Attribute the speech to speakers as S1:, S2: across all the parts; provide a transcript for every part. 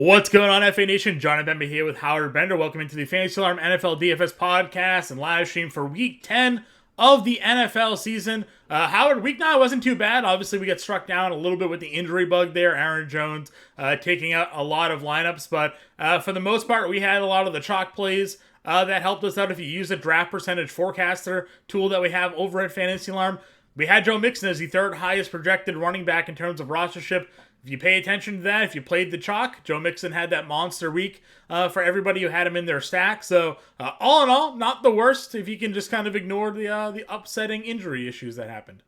S1: What's going on, FA Nation? John Impemba here with Howard Bender. Welcome into the Fantasy Alarm NFL DFS podcast and live stream for Week 10 of the NFL season. Howard, Week 9 wasn't too bad. Obviously, we got struck down a little bit with the injury bug there. Aaron Jones taking out a lot of lineups, but for the most part, we had a lot of the chalk plays that helped us out. If you use the draft percentage forecaster tool that we have over at Fantasy Alarm, we had Joe Mixon as the third highest projected running back in terms of rostership. If you pay attention to that, if you played the chalk, Joe Mixon had that monster week for everybody who had him in their stack. So all in all, not the worst if you can just kind of ignore the upsetting injury issues that happened.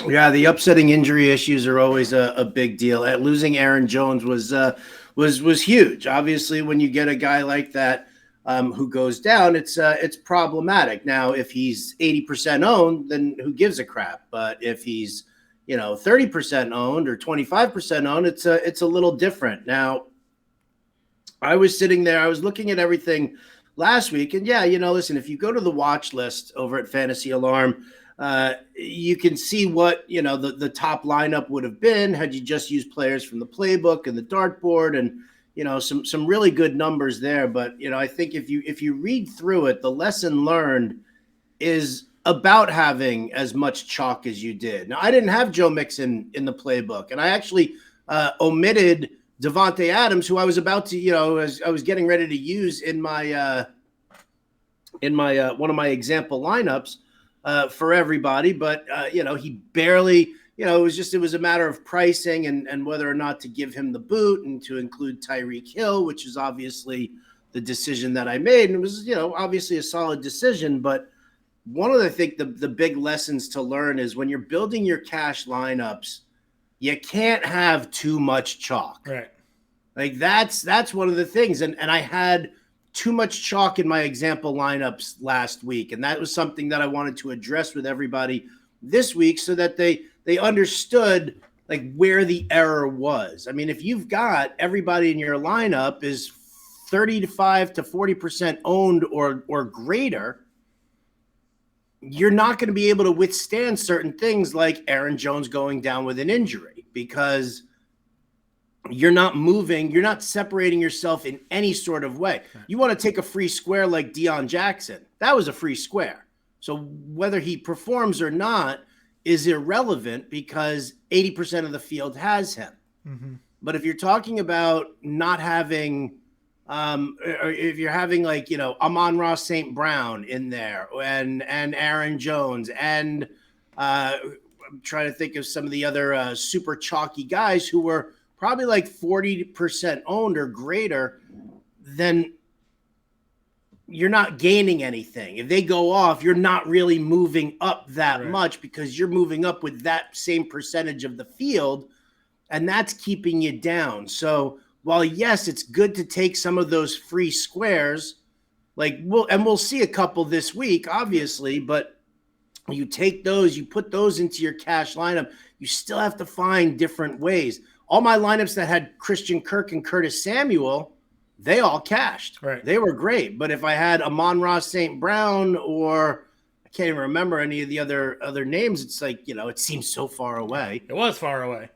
S2: Yeah, the upsetting injury issues are always a big deal. Losing Aaron Jones was huge. Obviously, when you get a guy like that who goes down, it's problematic. Now, if he's 80% owned, then who gives a crap? But if he's 30% owned or 25% owned, it's a little different. Now, I was sitting there, I was looking at everything last week, and listen, if you go to the watch list over at Fantasy Alarm, you can see what, the top lineup would have been had you just used players from the playbook and the dartboard, and, some really good numbers there. But, I think if you read through it, the lesson learned is about having as much chalk as you did. Now, I didn't have Joe Mixon in the playbook, and I actually omitted Devontae Adams, who I was about to, as I was getting ready to use in my one of my example lineups for everybody. But he barely, it was a matter of pricing and whether or not to give him the boot and to include Tyreek Hill, which is obviously the decision that I made, and it was obviously a solid decision, but one of the big lessons to learn is when you're building your cash lineups, you can't have too much chalk.
S1: Right.
S2: Like that's one of the things. And I had too much chalk in my example lineups last week. And that was something that I wanted to address with everybody this week so that they understood like where the error was. I mean, if you've got everybody in your lineup is 35 to 40% owned or greater, you're not going to be able to withstand certain things like Aaron Jones going down with an injury because you're not moving, you're not separating yourself in any sort of way. You want to take a free square like Deion Jackson. That was a free square. So whether he performs or not is irrelevant because 80% of the field has him. Mm-hmm. But if you're talking about not having or if you're having like, Amon-Ra St. Brown in there and Aaron Jones and I'm trying to think of some of the other super chalky guys who were probably like 40% owned or greater, then you're not gaining anything. If they go off, you're not really moving up that much because you're moving up with that same percentage of the field, and that's keeping you down. So while, yes, it's good to take some of those free squares, we'll see a couple this week, obviously, but you take those, you put those into your cash lineup, you still have to find different ways. All my lineups that had Christian Kirk and Curtis Samuel, they all cashed.
S1: Right.
S2: They were great. But if I had Amon-Ra St. Brown or I can't even remember any of the other names, it's like, it seems so far away.
S1: It was far away.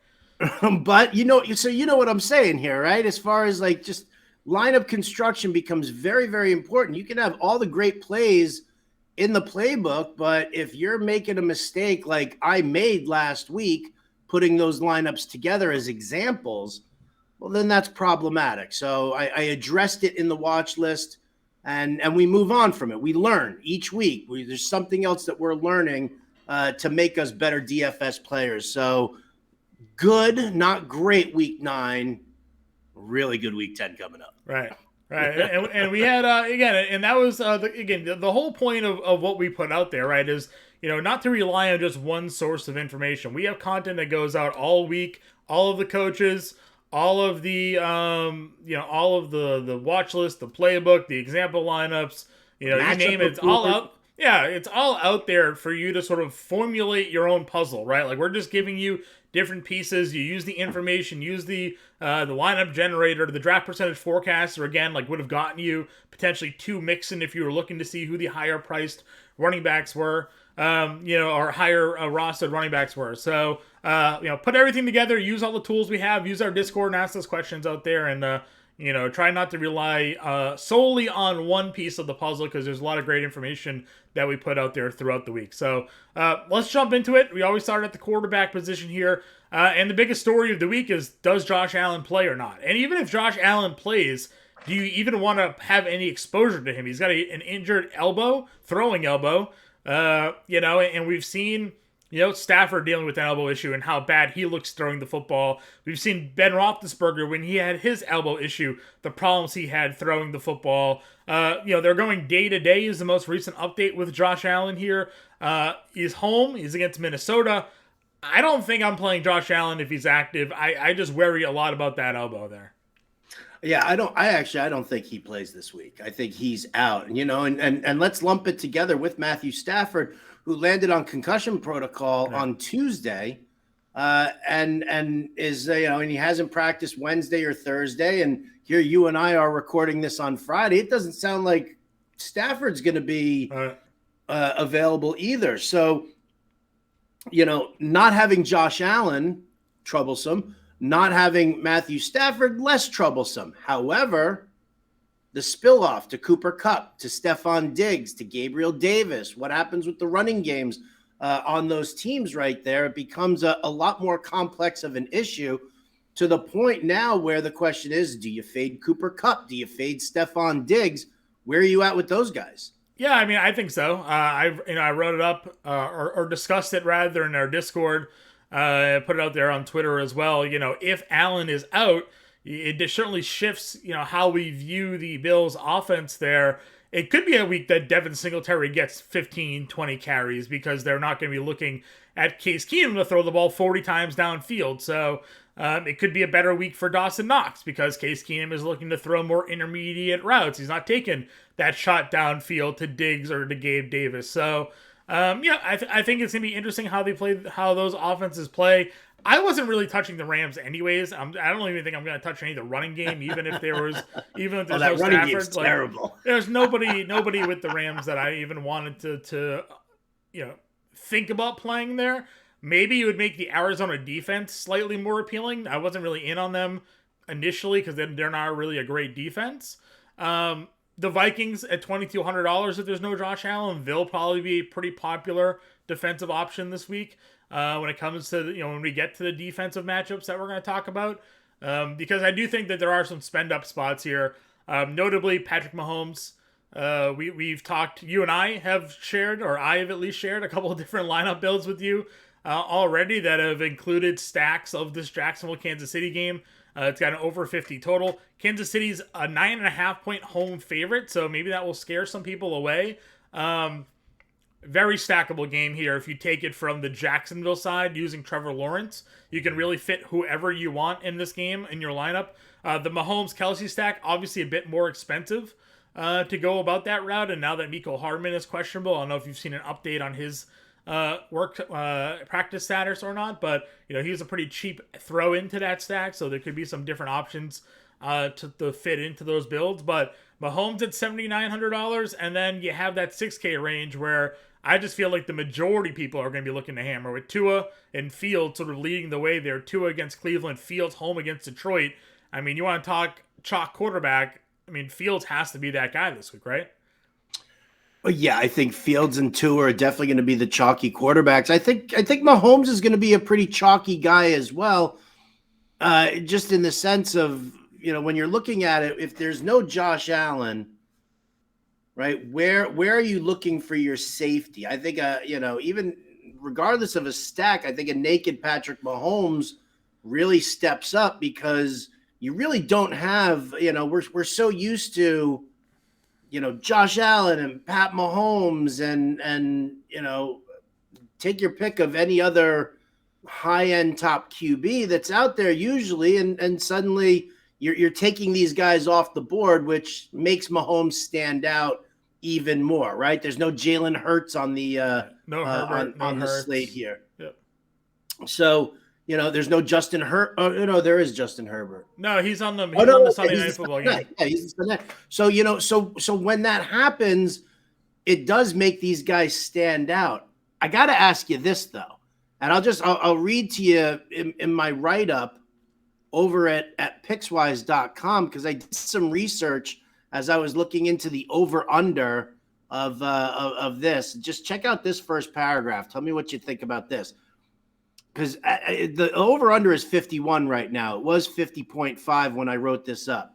S2: But so what I'm saying here, right? As far as like just lineup construction becomes very, very important. You can have all the great plays in the playbook, but if you're making a mistake like I made last week, putting those lineups together as examples, well, then that's problematic. So I addressed it in the watch list, and we move on from it. We learn each week. There's something else that we're learning to make us better DFS players. So good, not great week 9, really good week 10 coming up.
S1: Right. and we had, again, and that was, the whole point of what we put out there, right, is, not to rely on just one source of information. We have content that goes out all week, all of the coaches, all of the, all of the watch list, the playbook, the example lineups, you name it, it's all out. Yeah, it's all out there for you to sort of formulate your own puzzle, right? Like, we're just giving you different pieces. You use the information, use the lineup generator, the draft percentage forecaster, again, like would have gotten you potentially 2 Mixon if you were looking to see who the higher priced running backs were, or higher rostered running backs were. So, put everything together, use all the tools we have, use our Discord and ask us questions out there, and Try not to rely solely on one piece of the puzzle, because there's a lot of great information that we put out there throughout the week. So let's jump into it. We always start at the quarterback position here. And the biggest story of the week is, does Josh Allen play or not? And even if Josh Allen plays, do you even want to have any exposure to him? He's got an injured elbow, throwing elbow, and we've seen Stafford dealing with an elbow issue and how bad he looks throwing the football. We've seen Ben Roethlisberger, when he had his elbow issue, the problems he had throwing the football. They're going day to day is the most recent update with Josh Allen here. He's home. He's against Minnesota. I don't think I'm playing Josh Allen if he's active. I just worry a lot about that elbow there.
S2: Yeah, I don't think he plays this week. I think he's out. And let's lump it together with Matthew Stafford, who landed on concussion protocol on Tuesday, and is and he hasn't practiced Wednesday or Thursday. And here you and I are recording this on Friday. It doesn't sound like Stafford's going to be available either. So, not having Josh Allen, troublesome. Not having Matthew Stafford, less troublesome. However, the spill-off to Cooper Kupp, to Stephon Diggs, to Gabriel Davis, what happens with the running games on those teams right there, it becomes a lot more complex of an issue, to the point now where the question is, do you fade Cooper Kupp? Do you fade Stephon Diggs? Where are you at with those guys?
S1: Yeah, I mean, I think so. I wrote it up or discussed it rather in our Discord. Put it out there on Twitter as well. If Allen is out, it certainly shifts, how we view the Bills offense there. It could be a week that Devin Singletary gets 15, 20 carries, because they're not going to be looking at Case Keenum to throw the ball 40 times downfield. So it could be a better week for Dawson Knox, because Case Keenum is looking to throw more intermediate routes. He's not taking that shot downfield to Diggs or to Gabe Davis. So I think it's gonna be interesting how those offenses play. I wasn't really touching the Rams anyways. I don't even think I'm gonna touch any of the running game, even if there's no Stafford.
S2: Terrible.
S1: There's nobody with the Rams that I even wanted to think about playing there. Maybe it would make the Arizona defense slightly more appealing. I wasn't really in on them initially, because they're not really a great defense. The Vikings at $2,200, if there's no Josh Allen, they'll probably be a pretty popular defensive option this week when it comes to, when we get to the defensive matchups that we're going to talk about. Because I do think that there are some spend-up spots here. Notably, Patrick Mahomes. We've talked, you and I have shared, or I have at least shared, a couple of different lineup builds with you already that have included stacks of this Jacksonville-Kansas City game. It's got an over 50 total. Kansas City's a 9.5-point home favorite, so maybe that will scare some people away. Very stackable game here. If you take it from the Jacksonville side using Trevor Lawrence, you can really fit whoever you want in this game in your lineup. The Mahomes-Kelsey stack, obviously a bit more expensive to go about that route, and now that Mecole Hardman is questionable, I don't know if you've seen an update on his practice status or not, but he's a pretty cheap throw into that stack, so there could be some different options to fit into those builds. But Mahomes at $7,900, and then you have that 6K range where I just feel like the majority of people are going to be looking to hammer, with Tua and Fields sort of leading the way there. Tua against Cleveland, Fields home against Detroit. I mean, you want to talk chalk quarterback, I mean, Fields has to be that guy this week, right?
S2: Well, yeah, I think Fields and Tua are definitely going to be the chalky quarterbacks. I think Mahomes is going to be a pretty chalky guy as well, just in the sense of, when you're looking at it, if there's no Josh Allen, right, where are you looking for your safety? I think, even regardless of a stack, I think a naked Patrick Mahomes really steps up, because you really don't have, we're so used to, Josh Allen and Pat Mahomes and take your pick of any other high-end top QB that's out there usually, and suddenly you're taking these guys off the board, which makes Mahomes stand out even more, right? There's no Jalen Hurts on the the slate here.
S1: Yep.
S2: So, there's no Justin Herbert. Oh, no, there is Justin Herbert.
S1: No, he's on the on the Sunday Night Football game.
S2: Yeah, he's the next. So, so when that happens, it does make these guys stand out. I got to ask you this, though, and I'll read to you in my write-up over at pickswise.com because I did some research as I was looking into the over-under of this. Just check out this first paragraph. Tell me what you think about this. Because the over-under is 51 right now. It was 50.5 when I wrote this up.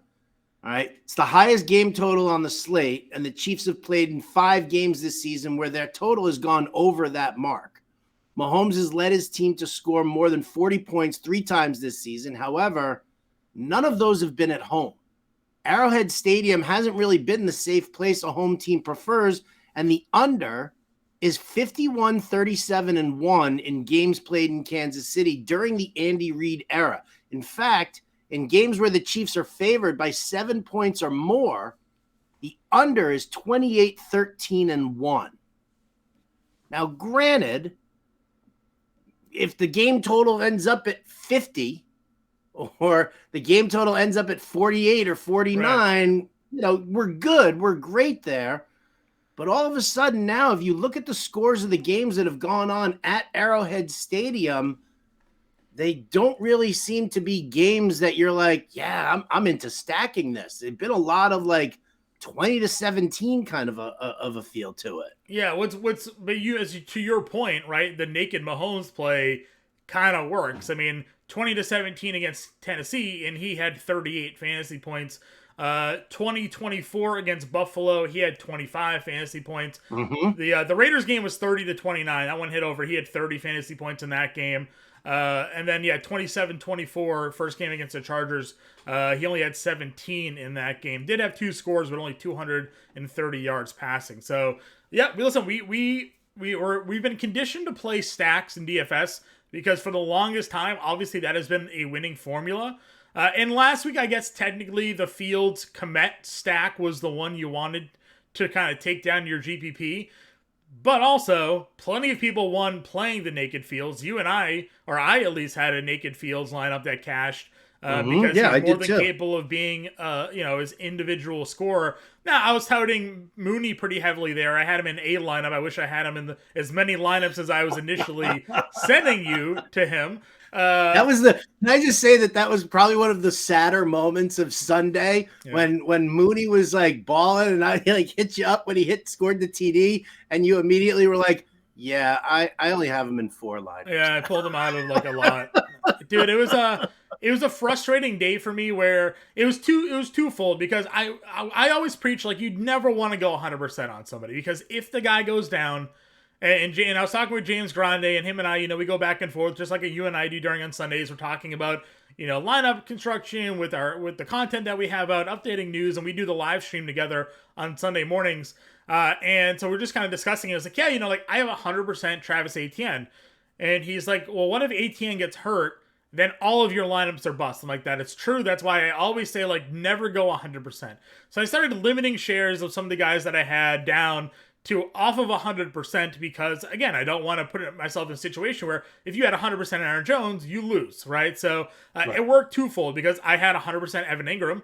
S2: All right. It's the highest game total on the slate, and the Chiefs have played in 5 games this season where their total has gone over that mark. Mahomes has led his team to score more than 40 points 3 times this season. However, none of those have been at home. Arrowhead Stadium hasn't really been the safe place a home team prefers, and the under is 51, 37, and 1 in games played in Kansas City during the Andy Reid era. In fact, in games where the Chiefs are favored by 7 points or more, the under is 28, 13, and 1. Now, granted, if the game total ends up at 50 or the game total ends up at 48 or 49, right, we're good. We're great there. But all of a sudden now, if you look at the scores of the games that have gone on at Arrowhead Stadium, they don't really seem to be games that you're like, yeah, I'm into stacking this. It's been a lot of like 20-17 kind of a feel to it.
S1: Yeah, to your point, right? The naked Mahomes play kind of works. I mean, 20-17 against Tennessee, and he had 38 fantasy points. 20-24 against Buffalo, he had 25 fantasy points.
S2: Mm-hmm.
S1: The Raiders game was 30-29. That one hit over. He had 30 fantasy points in that game. And then 27-24 first game against the Chargers. He only had 17 in that game. Did have 2 scores, but only 230 yards passing. So yeah, listen, we've been conditioned to play stacks in DFS because for the longest time, obviously that has been a winning formula. And last week, I guess technically the Fields Komet stack was the one you wanted to kind of take down your GPP. But also, plenty of people won playing the naked Fields. You and I, or I at least, had a naked Fields lineup that cashed because he's more than capable of being, his individual scorer. Now, I was touting Mooney pretty heavily there. I had him in a lineup. I wish I had him in as many lineups as I was initially sending you to him.
S2: Can I just say that was probably one of the sadder moments of Sunday when Mooney was like balling and I like hit you up when he scored the TD and you immediately were like, yeah, I only have him in 4 lines.
S1: Yeah, I pulled him out of like a lot. Dude, it was a frustrating day for me where it was twofold because I always preach like you'd never want to go 100% on somebody because if the guy goes down. And I was talking with James Grande, and him and I, we go back and forth just like you and I do during on Sundays. We're talking about, lineup construction with the content that we have out, updating news, and we do the live stream together on Sunday mornings. And so we're just kind of discussing it. It's like, I have 100% Travis Etienne. And he's like, well, what if Etienne gets hurt? Then all of your lineups are bust. I'm like, that it's true. That's why I always say, never go 100%. So I started limiting shares of some of the guys that I had down to off of 100% because, again, I don't want to put myself in a situation where if you had 100% Aaron Jones, you lose, right? So It worked twofold because I had 100% Evan Ingram,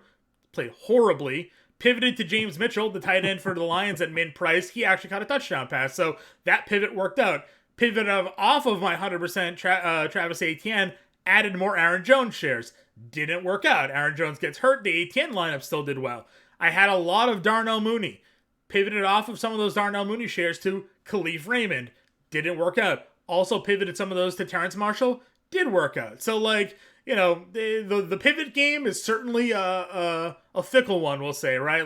S1: played horribly, pivoted to James Mitchell, the tight end for the Lions at mid-price. He actually caught a touchdown pass, so that pivot worked out. Pivoted off of my 100% Travis Etienne, added more Aaron Jones shares. Didn't work out. Aaron Jones gets hurt. The Etienne lineup still did well. I had a lot of Darnell Mooney. Pivoted off of some of those Darnell Mooney shares to Khalif Raymond. Didn't work out. Also pivoted some of those to Terrence Marshall. Did work out. So, the pivot game is certainly a fickle one, we'll say, right?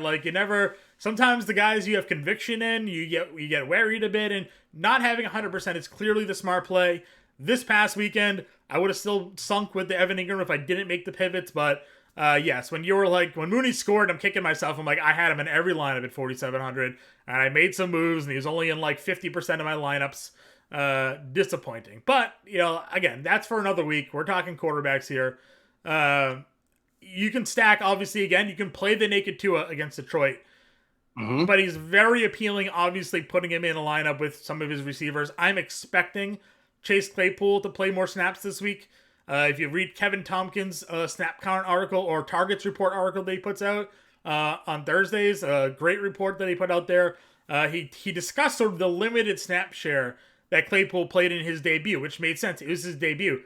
S1: Sometimes the guys you have conviction in, you get worried a bit, and not having 100% is clearly the smart play. This past weekend, I would have still sunk with the Evan Ingram if I didn't make the pivots, but yes, when Mooney scored, I'm kicking myself. I'm like, I had him in every lineup at 4,700, and I made some moves, and he was only in 50% of my lineups. Disappointing. But, again, that's for another week. We're talking quarterbacks here. You can stack, obviously, again, you can play the naked Tua against Detroit. Mm-hmm. But he's very appealing, obviously, putting him in a lineup with some of his receivers. I'm expecting Chase Claypool to play more snaps this week. If you read Kevin Tompkins' snap count article or targets report article that he puts out on Thursdays, a great report that he put out there, he discussed sort of the limited snap share that Claypool played in his debut, which made sense. It was his debut.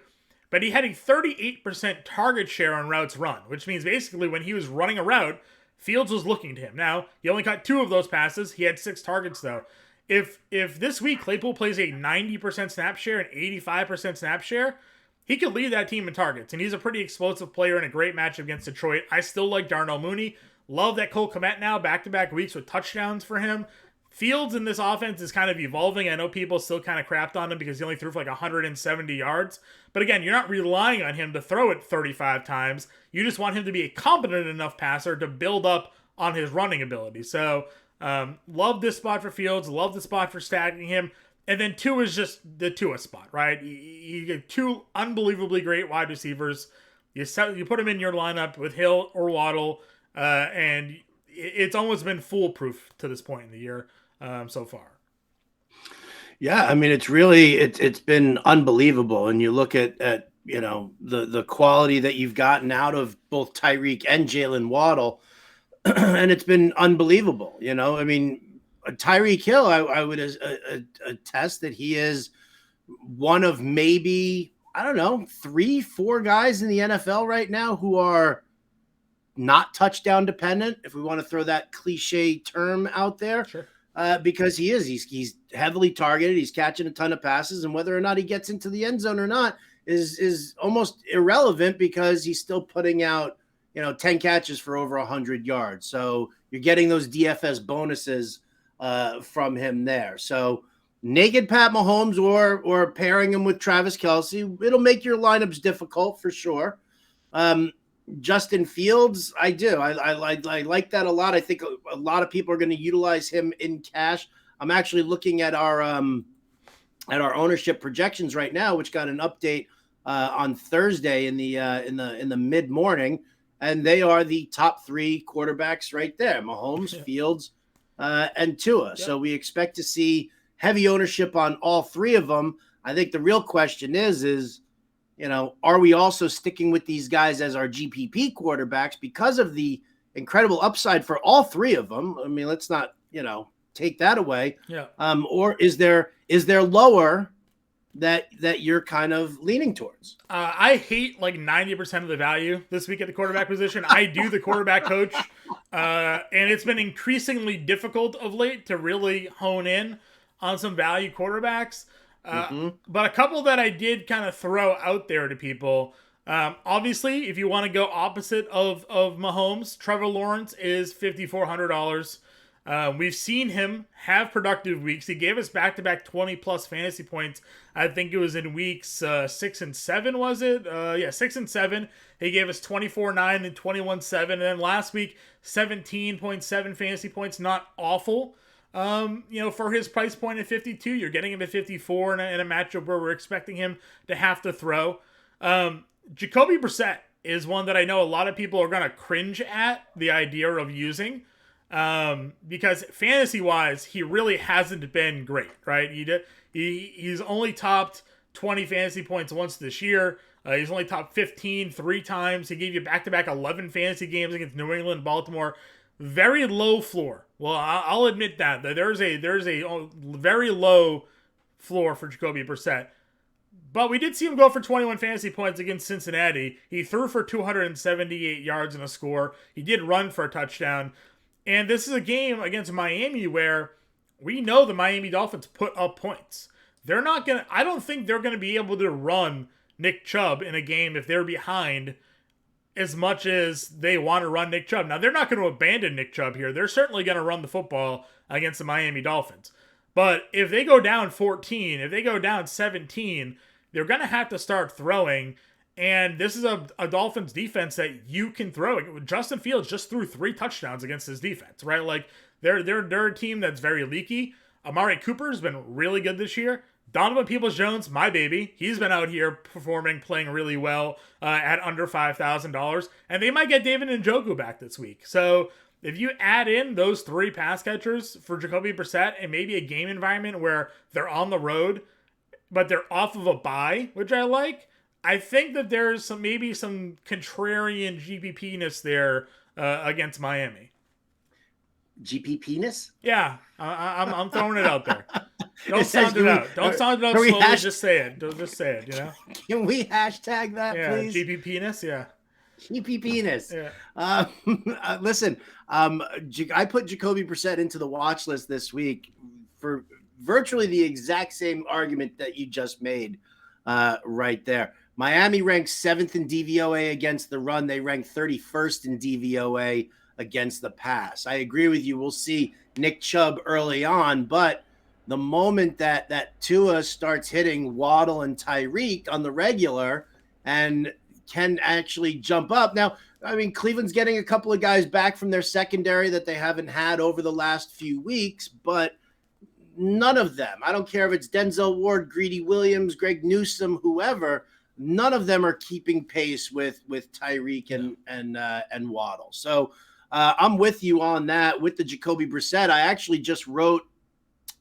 S1: but he had a 38% target share on routes run, which means basically when he was running a route, Fields was looking to him. Now, he only caught 2 of those passes. He had 6 targets, though. If this week Claypool plays a 90% snap share and 85% snap share, he could lead that team in targets, and he's a pretty explosive player in a great matchup against Detroit. I still like Darnell Mooney. Love that Cole Kmet now, back-to-back weeks with touchdowns for him. Fields in this offense is kind of evolving. I know people still kind of crapped on him because he only threw for like 170 yards. But again, you're not relying on him to throw it 35 times. You just want him to be a competent enough passer to build up on his running ability. So, love this spot for Fields. Love the spot for stacking him. And then 2 is just the Tua spot, right? You get 2 unbelievably great wide receivers. You put them in your lineup with Hill or Waddle, and it's almost been foolproof to this point in the year so far.
S2: Yeah, I mean, it's been unbelievable. And you look at the quality that you've gotten out of both Tyreek and Jalen Waddle, and it's been unbelievable. I mean, Tyreek Hill, I would attest that he is one of maybe, 3-4 guys in the NFL right now who are not touchdown dependent, if we want to throw that cliche term out there.
S1: Sure.
S2: Because he's heavily targeted. He's catching a ton of passes, and whether or not he gets into the end zone or not is almost irrelevant because he's still putting out, 10 catches for over 100 yards. So you're getting those DFS bonuses from him there. So naked Pat Mahomes or pairing him with Travis Kelce, it'll make your lineups difficult for sure. Justin Fields, I do. I like that a lot. I think a lot of people are going to utilize him in cash. I'm actually looking at our ownership projections right now, which got an update on Thursday in the mid morning, and they are the top 3 quarterbacks right there: Mahomes, Fields, and Tua. Yep. So we expect to see heavy ownership on all 3 of them. I think the real question is, are we also sticking with these guys as our GPP quarterbacks because of the incredible upside for all 3 of them? I mean, let's not, take that away.
S1: Yeah.
S2: Or is there lower that you're kind of leaning towards?
S1: I hate like 90% of the value this week at the quarterback position. I do the quarterback coach, and it's been increasingly difficult of late to really hone in on some value quarterbacks. But a couple that I did kind of throw out there to people. Obviously, if you want to go opposite of Mahomes, Trevor Lawrence is $5,400. We've seen him have productive weeks. He gave us back-to-back 20-plus fantasy points. I think it was in weeks 6 and 7, was it? 6 and 7. He gave us 24-9 and 21-7. And then last week, 17.7 fantasy points. Not awful. For his price point at 52, you're getting him at 54 in a matchup where we're expecting him to have to throw. Jacoby Brissett is one that I know a lot of people are going to cringe at the idea of using, because fantasy-wise, he really hasn't been great, right? He's only topped 20 fantasy points once this year. He's only topped 15 3 times. He gave you back-to-back 11 fantasy games against New England and Baltimore. Very low floor. Well, I'll admit that there's a very low floor for Jacoby Brissett. But we did see him go for 21 fantasy points against Cincinnati. He threw for 278 yards and a score. He did run for a touchdown. And this is a game against Miami where we know the Miami Dolphins put up points. I don't think they're going to be able to run Nick Chubb in a game if they're behind as much as they want to run Nick Chubb. Now, they're not going to abandon Nick Chubb here. They're certainly going to run the football against the Miami Dolphins. But if they go down 14, if they go down 17, they're going to have to start throwing. And this is a Dolphins defense that you can throw. Justin Fields just threw 3 touchdowns against his defense, right? Like, they're a team that's very leaky. Amari Cooper's been really good this year. Donovan Peoples-Jones, my baby, he's been out here performing, playing really well at under $5,000. And they might get David Njoku back this week. So if you add in those 3 pass catchers for Jacoby Brissett and maybe a game environment where they're on the road, but they're off of a bye, which I like, I think that there's maybe some contrarian GPP-ness there against Miami.
S2: GPP-ness?
S1: Yeah, I'm throwing it out there. Don't sound it out. Don't sound it out slowly. Just say it. Don't just say it.
S2: Can we hashtag that, please?
S1: GP penis. Yeah.
S2: GP penis.
S1: Yeah.
S2: Listen, I put Jacoby Brissett into the watch list this week for virtually the exact same argument that you just made right there. Miami ranks 7th in DVOA against the run. They rank 31st in DVOA against the pass. I agree with you. We'll see Nick Chubb early on, but the moment that Tua starts hitting Waddle and Tyreek on the regular and can actually jump up. Now, I mean, Cleveland's getting a couple of guys back from their secondary that they haven't had over the last few weeks, but none of them, I don't care if it's Denzel Ward, Greedy Williams, Greg Newsome, whoever, none of them are keeping pace with Tyreek and Waddle. So I'm with you on that. With the Jacoby Brissett, I actually just wrote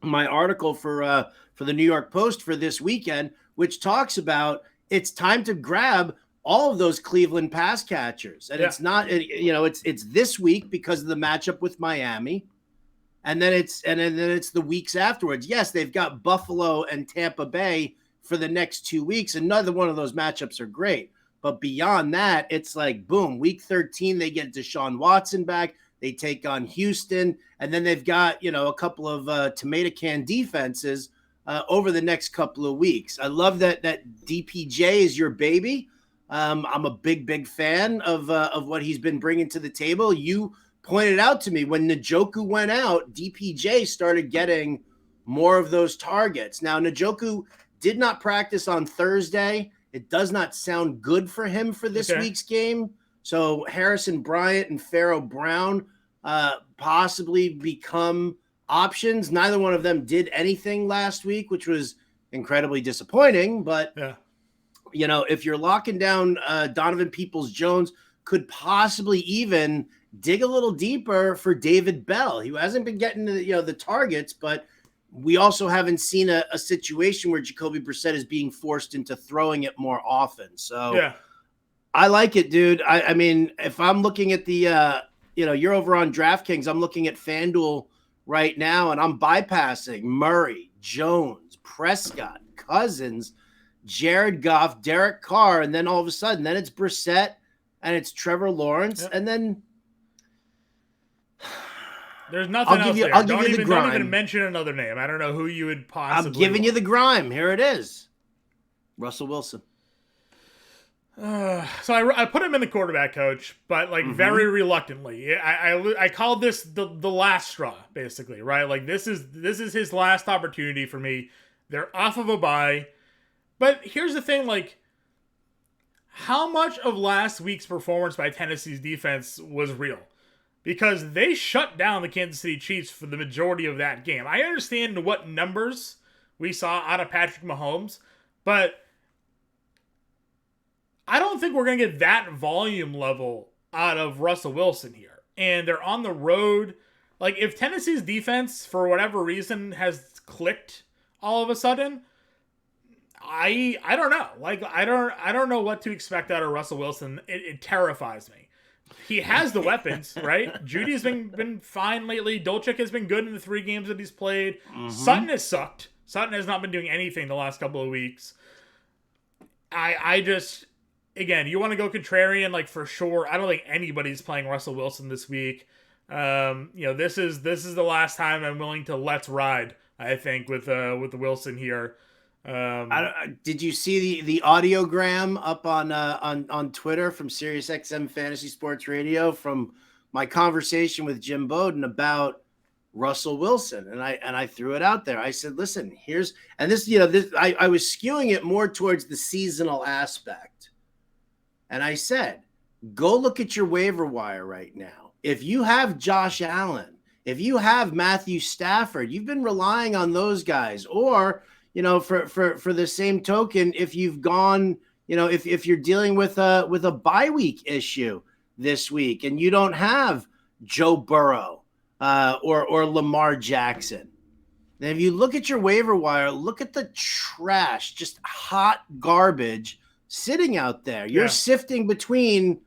S2: my article for the New York Post for this weekend, which talks about it's time to grab all of those Cleveland pass catchers. And it's not, it's this week because of the matchup with Miami. And then it's the weeks afterwards. Yes, they've got Buffalo and Tampa Bay for the next 2 weeks, and neither one of those matchups are great. But beyond that, it's like, boom, week 13, they get Deshaun Watson back. They take on Houston, and then they've got, a couple of tomato can defenses over the next couple of weeks. I love that DPJ is your baby. I'm a big fan of what he's been bringing to the table. You pointed out to me when Njoku went out, DPJ started getting more of those targets. Now, Njoku did not practice on Thursday. It does not sound good for him for this week's game. So Harrison Bryant and Pharaoh Brown possibly become options. Neither one of them did anything last week, which was incredibly disappointing. But, if you're locking down Donovan Peoples-Jones, could possibly even dig a little deeper for David Bell. He hasn't been getting the targets, but we also haven't seen a situation where Jacoby Brissett is being forced into throwing it more often. So I like it, dude. I mean, if I'm looking at the, you're over on DraftKings, I'm looking at FanDuel right now, and I'm bypassing Murray, Jones, Prescott, Cousins, Jared Goff, Derek Carr, and then all of a sudden, then it's Brissett and it's Trevor Lawrence, and then
S1: there's nothing else there. Don't even mention another name. I don't know who you would possibly.
S2: I'm giving you the grime. Here it is. Russell Wilson.
S1: So I put him in the quarterback coach, but very reluctantly. I called this the last straw, basically, right? Like this is his last opportunity for me. They're off of a bye. But here's the thing, how much of last week's performance by Tennessee's defense was real? Because they shut down the Kansas City Chiefs for the majority of that game. I understand what numbers we saw out of Patrick Mahomes, but I don't think we're going to get that volume level out of Russell Wilson here. And they're on the road. If Tennessee's defense, for whatever reason, has clicked all of a sudden, I don't know. I don't know what to expect out of Russell Wilson. It terrifies me. He has the weapons, right? Judy's been fine lately. Dolchik has been good in the 3 games that he's played. Sutton has sucked. Sutton has not been doing anything the last couple of weeks. I just, again, you want to go contrarian, for sure. I don't think anybody's playing Russell Wilson this week. This is the last time I'm willing to let's ride, I think, with the Wilson here.
S2: Did you see the audiogram up on Twitter from SiriusXM Fantasy Sports Radio from my conversation with Jim Bowden about Russell Wilson? And I threw it out there. I said, listen, I was skewing it more towards the seasonal aspect. And I said, go look at your waiver wire right now. If you have Josh Allen, if you have Matthew Stafford, you've been relying on those guys, or for the same token, if you've gone, if you're dealing with a bye week issue this week and you don't have Joe Burrow or Lamar Jackson, then if you look at your waiver wire, look at the trash, just hot garbage sitting out there. You're sifting between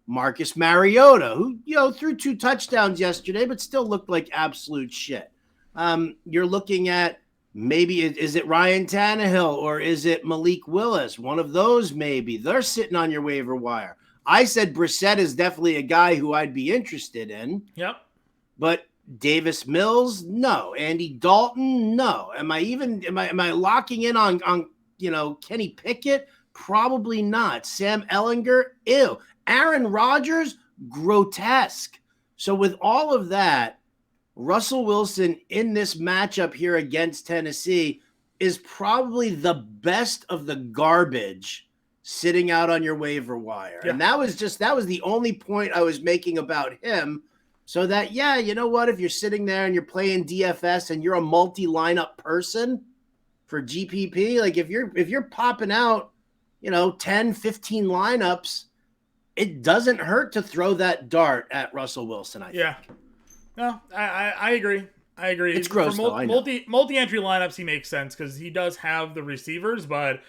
S2: Marcus Mariota, who threw 2 touchdowns yesterday, but still looked like absolute shit. You're looking at Maybe is it Ryan Tannehill or is it Malik Willis? One of those, maybe. They're sitting on your waiver wire. I said Brissett is definitely a guy who I'd be interested in.
S1: Yep.
S2: But Davis Mills, no. Andy Dalton, no. Am I locking in on Kenny Pickett? Probably not. Sam Ellinger, ew. Aaron Rodgers, grotesque. So with all of that, Russell Wilson in this matchup here against Tennessee is probably the best of the garbage sitting out on your waiver wire. Yeah. And that was the only point I was making about him. So that, yeah, you know what? If you're sitting there and you're playing DFS and you're a multi-lineup person for GPP, like if you're popping out, 10, 15 lineups, it doesn't hurt to throw that dart at Russell Wilson, I think.
S1: Yeah. No, I agree.
S2: It's gross,
S1: for multi-entry lineups, he makes sense because he does have the receivers, but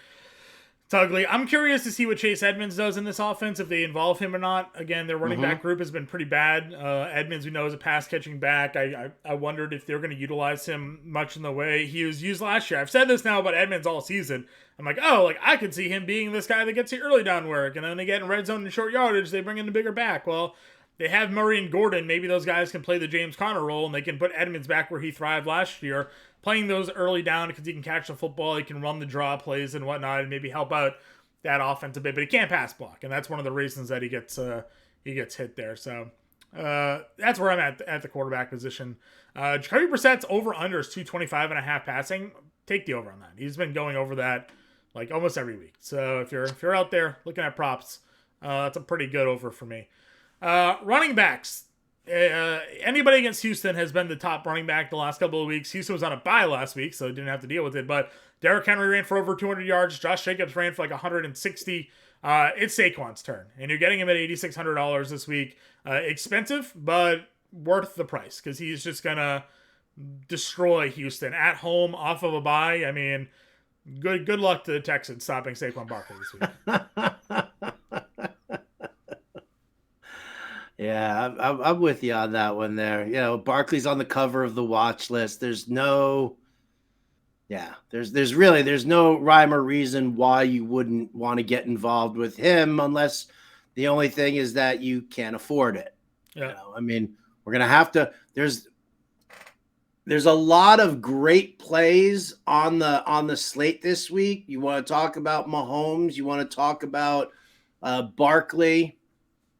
S1: it's ugly. I'm curious to see what Chase Edmonds does in this offense, if they involve him or not. Again, their running back group has been pretty bad. Edmonds, we know, is a pass-catching back. I wondered if they're going to utilize him much in the way he was used last year. I've said this now about Edmonds all season. I'm like, I could see him being this guy that gets the early down work, and then they get in red zone and short yardage, they bring in the bigger back. Well, they have Murray and Gordon. Maybe those guys can play the James Conner role, and they can put Edmonds back where he thrived last year, playing those early down because he can catch the football, he can run the draw plays and whatnot, and maybe help out that offense a bit. But he can't pass block, and that's one of the reasons that he gets hit there. So that's where I'm at the quarterback position. Jacoby Brissett's over/under is 225.5 passing. Take the over on that. He's been going over that like almost every week. So if you're out there looking at props, that's a pretty good over for me. Running backs. Anybody against Houston has been the top running back the last couple of weeks. Houston was on a bye last week, so didn't have to deal with it. But Derrick Henry ran for over 200 yards. Josh Jacobs ran for like 160. It's Saquon's turn, and you're getting him at $8,600 this week. Expensive, but worth the price because he's just gonna destroy Houston at home off of a bye. I mean, good luck to the Texans stopping Saquon Barkley this week.
S2: Yeah, I'm with you on that one there. Barkley's on the cover of the watch list. There's no rhyme or reason why you wouldn't want to get involved with him unless the only thing is that you can't afford it.
S1: Yeah.
S2: I mean, we're going to have to there's a lot of great plays on the slate this week. You want to talk about Mahomes, you want to talk about Barkley.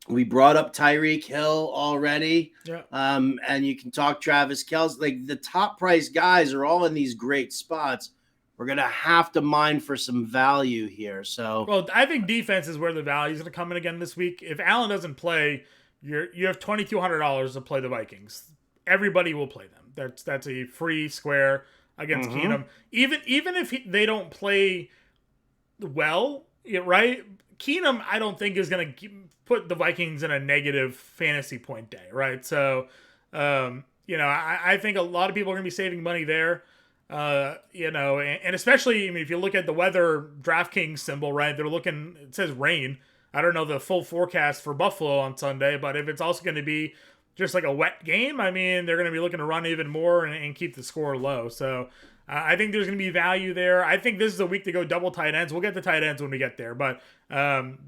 S2: We brought up Tyreek Hill already.
S1: Yeah.
S2: And you can talk Travis Kelce. Like the top price guys are all in these great spots. We're going to have to mine for some value here. So,
S1: well, I think defense is where the value is going to come in again this week. If Allen doesn't play, you have $2,200 to play the Vikings. Everybody will play them. That's a free square against Keenum. Even if they don't play well, right? Keenum, I don't think is going to put the Vikings in a negative fantasy point day, right? So, I think a lot of people are going to be saving money there, and especially, I mean, if you look at the weather DraftKings symbol, right, it says rain. I don't know the full forecast for Buffalo on Sunday, but if it's also going to be just like a wet game, I mean, they're going to be looking to run even more and keep the score low. So, I think there's going to be value there. I think this is a week to go double tight ends. We'll get the tight ends when we get there, but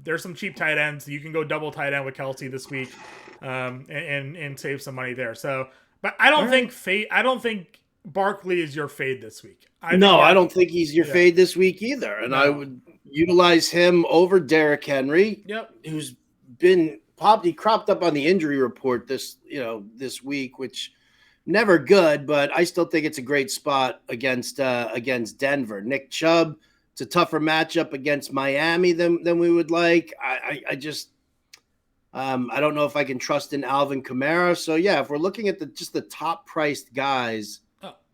S1: there's some cheap tight ends. You can go double tight end with Kelce this week and save some money there. So, but I don't think Barkley is your fade this week.
S2: I don't think he's your fade this week either. And I would utilize him over Derrick Henry, who's been he cropped up on the injury report this week, which never good, but I still think it's a great spot against Denver. Nick Chubb, it's a tougher matchup against Miami than we would like. I just I don't know if I can trust in Alvin Kamara. So yeah, if we're looking at the top priced guys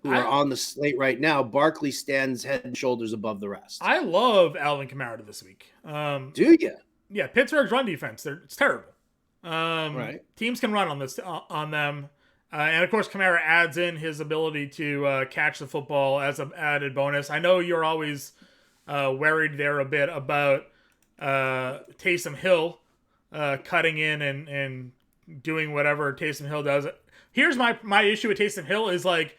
S2: who are on the slate right now, Barkley stands head and shoulders above the rest.
S1: I love Alvin Kamara this week.
S2: Do you?
S1: Yeah, Pittsburgh's run defense, it's terrible.
S2: Right.
S1: Teams can run on them. And of course, Kamara adds in his ability to catch the football as an added bonus. I know you're always worried there a bit about Taysom Hill cutting in and doing whatever Taysom Hill does. Here's my issue with Taysom Hill is like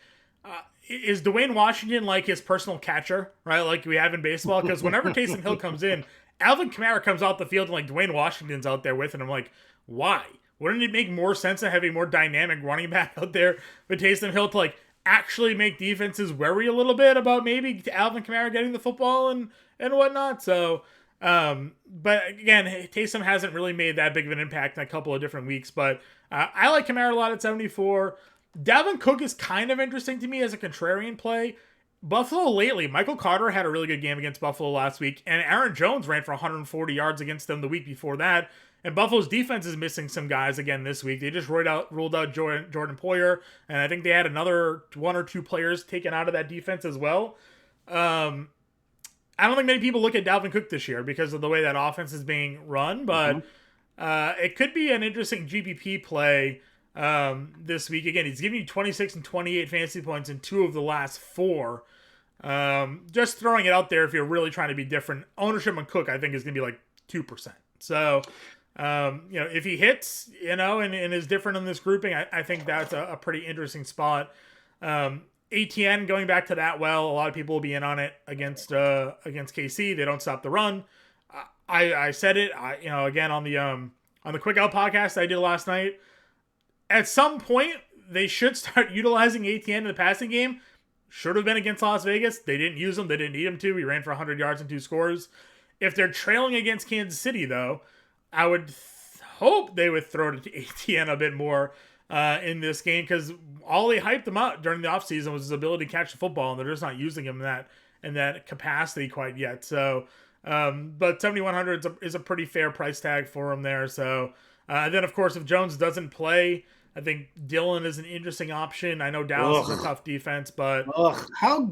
S1: Is Dwayne Washington like his personal catcher, right? Like we have in baseball? Because whenever Taysom Hill comes in, Alvin Kamara comes out the field and like Dwayne Washington's out there with it. I'm like, why? Wouldn't it make more sense to have a more dynamic running back out there with Taysom Hill to like actually make defenses worry a little bit about maybe Alvin Kamara getting the football and whatnot? So, but again, Taysom hasn't really made that big of an impact in a couple of different weeks. But I like Kamara a lot at 74. Dalvin Cook is kind of interesting to me as a contrarian play. Buffalo lately, Michael Carter had a really good game against Buffalo last week, and Aaron Jones ran for 140 yards against them the week before that. And Buffalo's defense is missing some guys again this week. They just ruled out Jordan Poyer, and I think they had another one or two players taken out of that defense as well. I don't think many people look at Dalvin Cook this year because of the way that offense is being run, but it could be an interesting GPP play this week. Again, he's giving you 26 and 28 fantasy points in 2 of the last 4. Just throwing it out there if you're really trying to be different. Ownership on Cook, I think, is going to be like 2%. So, if he hits, and is different in this grouping, I think that's a pretty interesting spot. ATN, going back to that, a lot of people will be in on it against KC. They don't stop the run. I said it, again on the Quick Out podcast I did last night. At some point, they should start utilizing ATN in the passing game. Should have been against Las Vegas. They didn't use him. They didn't need him to. He ran for 100 yards and 2 scores. If they're trailing against Kansas City, though, I would hope they would throw to ATN a bit more in this game, because all they hyped him up during the offseason was his ability to catch the football, and they're just not using him in that capacity quite yet. So, but 7,100 is a pretty fair price tag for him there. So, then, of course, if Jones doesn't play, I think Dillon is an interesting option. I know Dallas is a tough defense, but
S2: how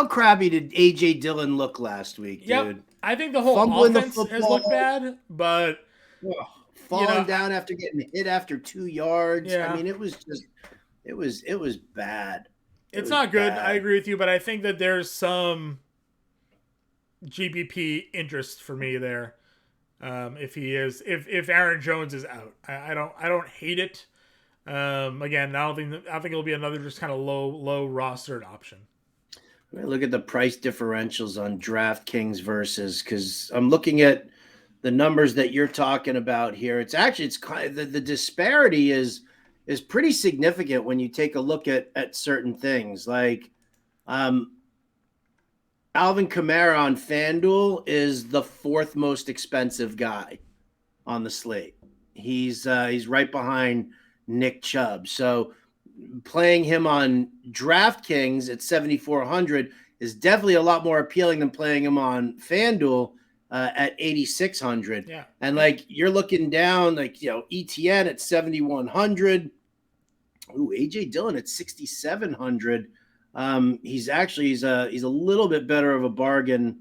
S2: crabby did AJ Dillon look last week, dude?
S1: I think the whole offense has looked bad, but
S2: falling down after getting hit after 2 yards.
S1: Yeah.
S2: I mean, it was bad.
S1: It's not good. I agree with you, but I think that there's some GPP interest for me there. If Aaron Jones is out, I don't hate it. Again, I think it'll be another just kind of low rostered option.
S2: Look at the price differentials on DraftKings because I'm looking at the numbers that you're talking about here. It's kind of, the disparity is pretty significant when you take a look at certain things. Like Alvin Kamara on FanDuel is the 4th most expensive guy on the slate. He's right behind Nick Chubb. So playing him on DraftKings at 7,400 is definitely a lot more appealing than playing him on FanDuel at 8,600.
S1: Yeah.
S2: And like you're looking down, ETN at 7,100. Ooh, AJ Dillon at 6,700. He's a little bit better of a bargain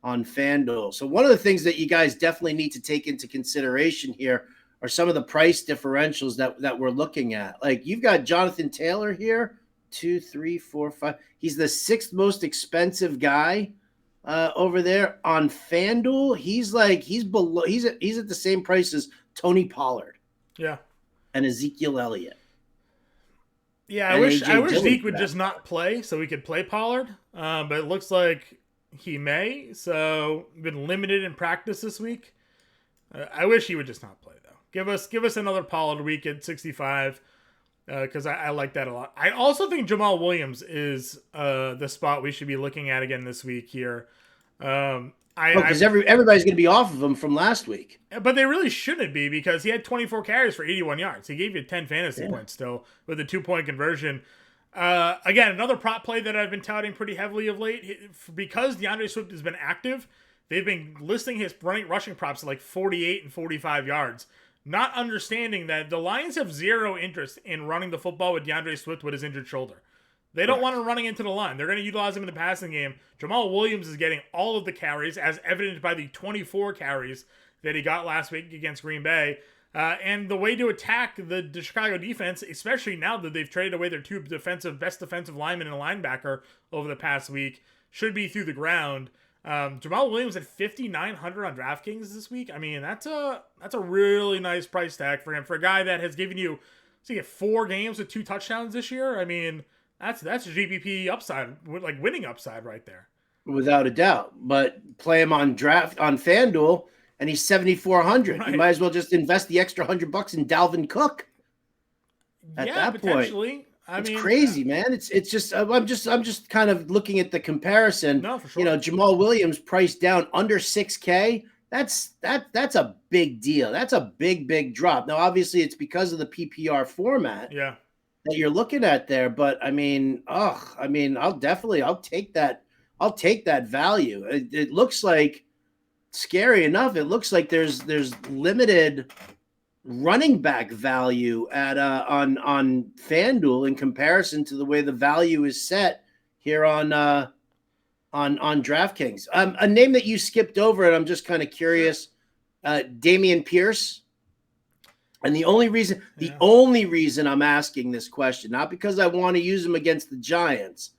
S2: on FanDuel. So one of the things that you guys definitely need to take into consideration here are some of the price differentials that we're looking at. Like you've got Jonathan Taylor here, 2, 3, 4, 5. He's the 6th most expensive guy over there on FanDuel. He's at the same price as Tony Pollard.
S1: Yeah.
S2: And Ezekiel Elliott.
S1: Yeah, I wish Zeke would just not play so we could play Pollard. But it looks like he may. So been limited in practice this week. I wish he would just not play though. Give us another Pollard week at 65 because I like that a lot. I also think Jamal Williams is the spot we should be looking at again this week here.
S2: Because everybody's going to be off of him from last week.
S1: But they really shouldn't be because he had 24 carries for 81 yards. He gave you 10 fantasy points still with a 2-point conversion. Again, another prop play that I've been touting pretty heavily of late because DeAndre Swift has been active. They've been listing his rushing props at like 48 and 45 yards. Not understanding that the Lions have zero interest in running the football with DeAndre Swift with his injured shoulder. They don't want him running into the line. They're going to utilize him in the passing game. Jamal Williams is getting all of the carries, as evidenced by the 24 carries that he got last week against Green Bay. And the way to attack the Chicago defense, especially now that they've traded away their 2 best defensive linemen and a linebacker over the past week, should be through the ground. Jamal Williams at 5,900 on DraftKings this week. I mean, that's a really nice price tag for him, for a guy that has given you 4 games with 2 touchdowns this year. I mean, That's a GPP upside, like winning upside right there.
S2: Without a doubt. But play him on FanDuel, and he's 7,400.
S1: Right.
S2: You might as well just invest the extra $100 in Dalvin Cook. At
S1: Yeah,
S2: that
S1: potentially.
S2: point,
S1: I
S2: it's
S1: mean,
S2: crazy, man. It's just I'm just kind of looking at the comparison.
S1: No, for sure.
S2: You know, Jamal Williams priced down under 6K. That's a big deal. That's a big drop. Now, obviously, it's because of the PPR format.
S1: Yeah.
S2: That you're looking at there, but I mean, I'll take that. I'll take that value. It looks like, scary enough, it looks like there's limited running back value at on FanDuel in comparison to the way the value is set here on DraftKings. A name that you skipped over, and I'm just kind of curious, Dameon Pierce. And the only reason I'm asking this question, not because I want to use him against the Giants,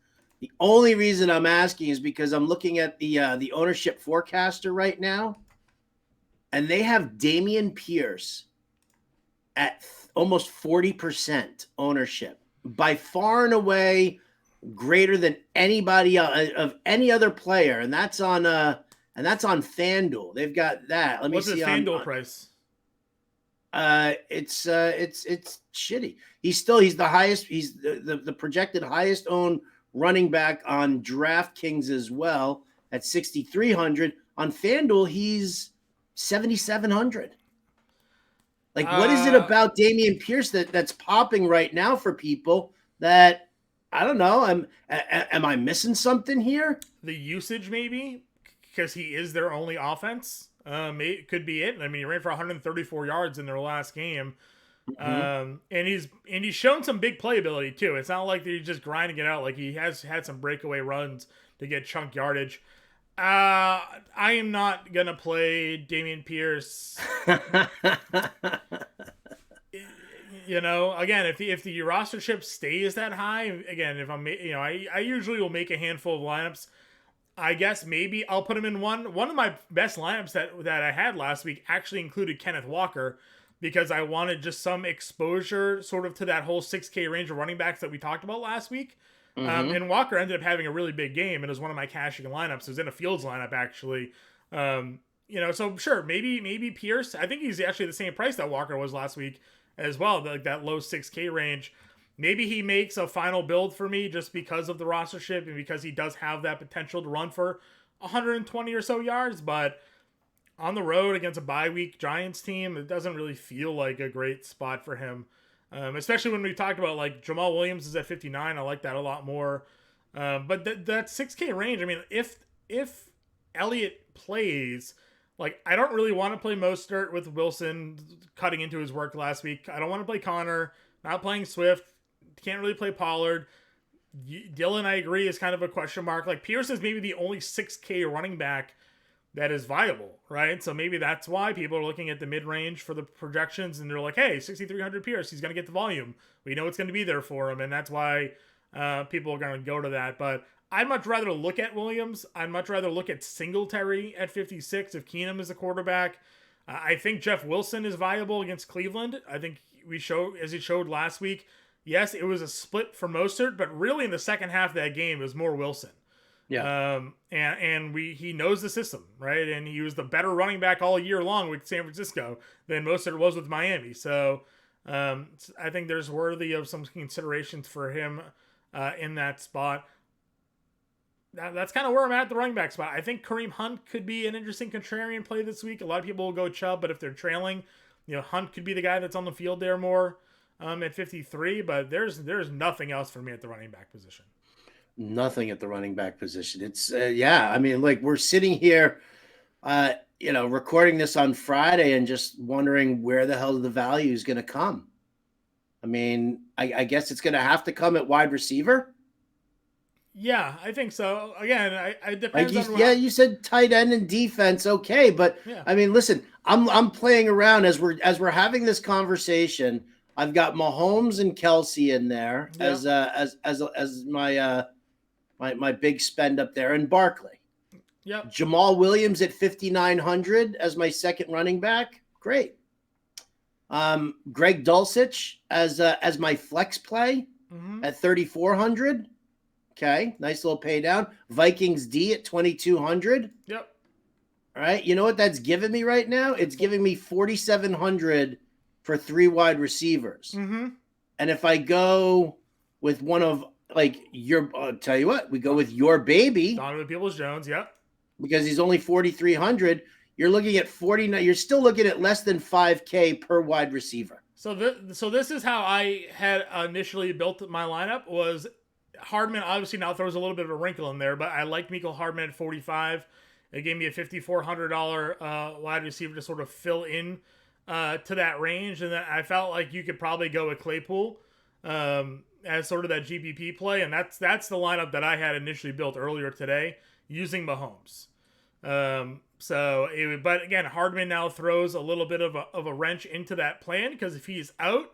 S2: the only reason I'm asking is because I'm looking at the ownership forecaster right now, and they have Dameon Pierce at almost 40% ownership, by far and away greater than anybody of any other player, and that's on FanDuel. They've got that. Let me see.
S1: What's the FanDuel price?
S2: It's shitty. He's the highest. He's the projected highest owned running back on DraftKings as well at 6,300. On FanDuel, he's 7,700. Like, what is it about Dameon Pierce that's popping right now for people that I don't know? Am I missing something here?
S1: The usage, maybe, because he is their only offense. Could be it. I mean, he ran for 134 yards in their last game. Mm-hmm. And he's shown some big playability too. It's not like he's just grinding it out. Like, he has had some breakaway runs to get chunk yardage. I am not gonna play Dameon Pierce. You know, again, if the rostership stays that high, again, if I'm, I usually will make a handful of lineups. I guess maybe I'll put him in one of my best lineups that I had last week actually included Kenneth Walker, because I wanted just some exposure sort of to that whole 6K range of running backs that we talked about last week. Mm-hmm. And Walker ended up having a really big game, and it was one of my cashing lineups. It was in a Fields lineup, actually. So sure, maybe Pierce. I think he's actually the same price that Walker was last week as well, like that low 6K range. Maybe he makes a final build for me just because of the rostership and because he does have that potential to run for 120 or so yards. But on the road against a bye week Giants team, it doesn't really feel like a great spot for him. Especially when we talked about, like, Jamal Williams is at 59. I like that a lot more. But that 6K range, I mean, if Elliott plays, like, I don't really want to play Mostert with Wilson cutting into his work last week. I don't want to play Connor, not playing Swift. Can't really play Pollard. Dylan, I agree, is kind of a question mark. Like, Pierce is maybe the only 6K running back that is viable, right? So maybe that's why people are looking at the mid-range for the projections, and they're like, hey, 6,300 Pierce, he's going to get the volume. We know it's going to be there for him, and that's why people are going to go to that. But I'd much rather look at Williams. I'd much rather look at Singletary at 56 if Keenum is a quarterback. I think Jeff Wilson is viable against Cleveland. I think as he showed last week, yes, it was a split for Mostert, but really in the second half of that game, it was more Wilson.
S2: Yeah.
S1: He knows the system, right? And he was the better running back all year long with San Francisco than Mostert was with Miami. So I think there's worthy of some considerations for him in that spot. That's kind of where I'm at the running back spot. I think Kareem Hunt could be an interesting contrarian play this week. A lot of people will go Chubb, but if they're trailing, Hunt could be the guy that's on the field there more at 53. But there's nothing else for me at the running back position.
S2: Nothing at the running back position. It's I mean, like, we're sitting here, recording this on Friday and just wondering where the hell the value is going to come. I mean, I guess it's going to have to come at wide receiver.
S1: Yeah, I think so. Again, it depends on
S2: you said tight end and defense, okay, but yeah. I mean, listen, I'm playing around as we're having this conversation. I've got Mahomes and Kelsey in there as my big spend up there, and Barkley.
S1: Yep.
S2: Jamal Williams at 5,900 as my second running back. Great. Greg Dulcich as my flex play at 3,400. Okay, nice little pay down. Vikings D at 2,200.
S1: Yep.
S2: All right, you know what that's giving me right now? It's giving me 4,700 for 3 wide receivers.
S1: Mm-hmm.
S2: And if I go with one of I'll tell you what, we go with your baby,
S1: Donovan Peoples-Jones. Yep.
S2: Because he's only 4,300. You're looking at 49. You're still looking at less than 5K per wide receiver.
S1: So this is how I had initially built my lineup. Was Hardman obviously now throws a little bit of a wrinkle in there, but I liked Mecole Hardman at 45. It gave me a $5,400 wide receiver to sort of fill in to that range, and then I felt like you could probably go with Claypool as sort of that GPP play, and that's the lineup that I had initially built earlier today using Mahomes. But again, Hardman now throws a little bit of a wrench into that plan, because if he's out,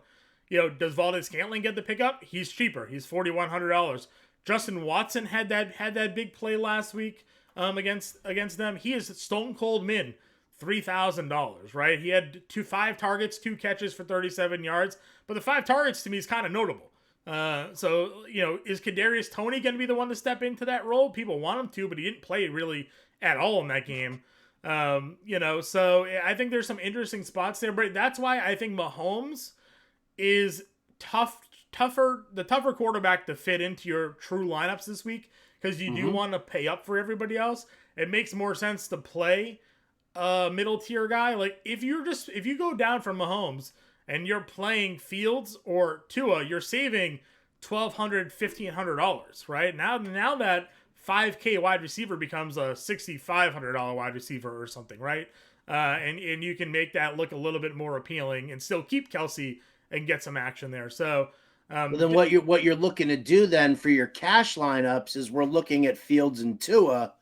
S1: does Valdez-Scantling get the pickup? He's cheaper. He's $4,100. Justin Watson had that big play last week against them. He is stone cold min $3,000, right? He had 5 targets, 2 catches for 37 yards, but the 5 targets to me is kind of notable. Is Kadarius Toney going to be the one to step into that role? People want him to, but he didn't play really at all in that game. So I think there's some interesting spots there, but that's why I think Mahomes is the tougher quarterback to fit into your true lineups this week, because you do want to pay up for everybody else. It makes more sense to play a middle tier guy. Like if you go down from Mahomes and you're playing Fields or Tua, you're saving $1,200, $1,500, right? Now that 5K wide receiver becomes a $6,500 wide receiver or something, right? And you can make that look a little bit more appealing and still keep Kelsey and get some action there. So
S2: then what you're looking to do then for your cash lineups is we're looking at Fields and Tua.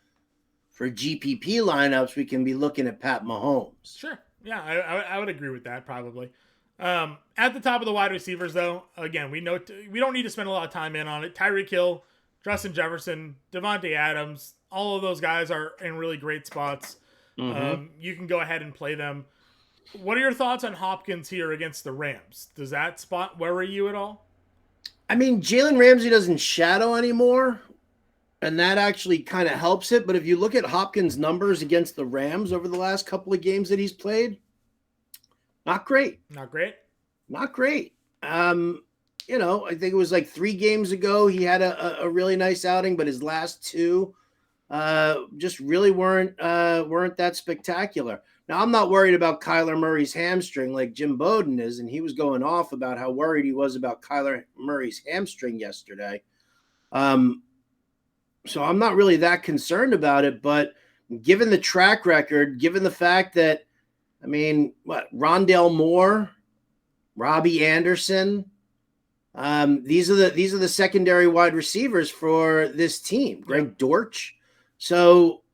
S2: For GPP lineups, we can be looking at Pat Mahomes.
S1: Sure. Yeah, I would agree with that probably. At the top of the wide receivers, though, again, we don't need to spend a lot of time in on it. Tyreek Hill, Justin Jefferson, Devontae Adams, all of those guys are in really great spots. You can go ahead and play them. What are your thoughts on Hopkins here against the Rams? Does that spot worry you at all?
S2: I mean, Jalen Ramsey doesn't shadow anymore, and that actually kind of helps it. But if you look at Hopkins' numbers against the Rams over the last couple of games that he's played, not great.
S1: Not great?
S2: Not great. I think it was like 3 games ago he had a really nice outing, but his last 2 just really weren't that spectacular. Now, I'm not worried about Kyler Murray's hamstring like Jim Bowden is, and he was going off about how worried he was about Kyler Murray's hamstring yesterday. So I'm not really that concerned about it, but given the track record, given the fact that, Rondale Moore, Robbie Anderson, these are the secondary wide receivers for this team, Greg Dortch. So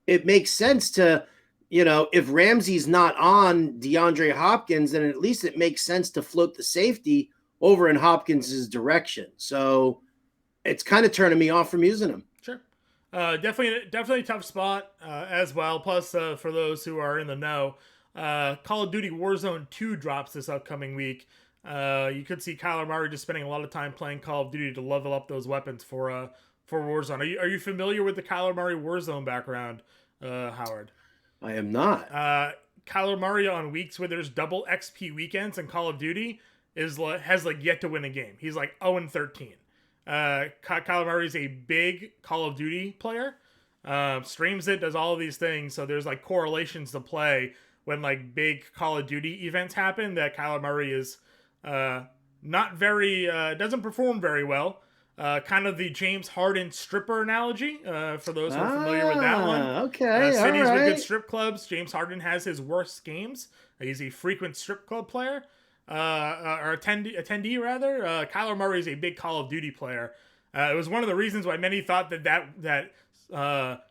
S2: it makes sense to, if Ramsey's not on DeAndre Hopkins, then at least it makes sense to float the safety over in Hopkins' direction. So it's kind of turning me off from using him.
S1: Sure. Definitely a tough spot as well. Plus, for those who are in the know, Call of Duty Warzone 2 drops this upcoming week. You could see Kyler Murray just spending a lot of time playing Call of Duty to level up those weapons for Warzone. Are you familiar with the Kyler Murray Warzone background, Howard?
S2: I am not.
S1: Kyler Murray on weeks where there's double XP weekends in Call of Duty has yet to win a game. He's 0-13. Kyler Murray is a big Call of Duty player. Streams it, does all of these things. So there's correlations to play when big Call of Duty events happen that Kyler Murray is not very doesn't perform very well. Kind of the James Harden stripper analogy for those who are familiar with that one.
S2: Okay,
S1: cities
S2: all right.
S1: with good strip clubs. James Harden has his worst games. He's a frequent strip club player. Or attendee rather. Kyler Murray is a big Call of Duty player. It was one of the reasons why many thought that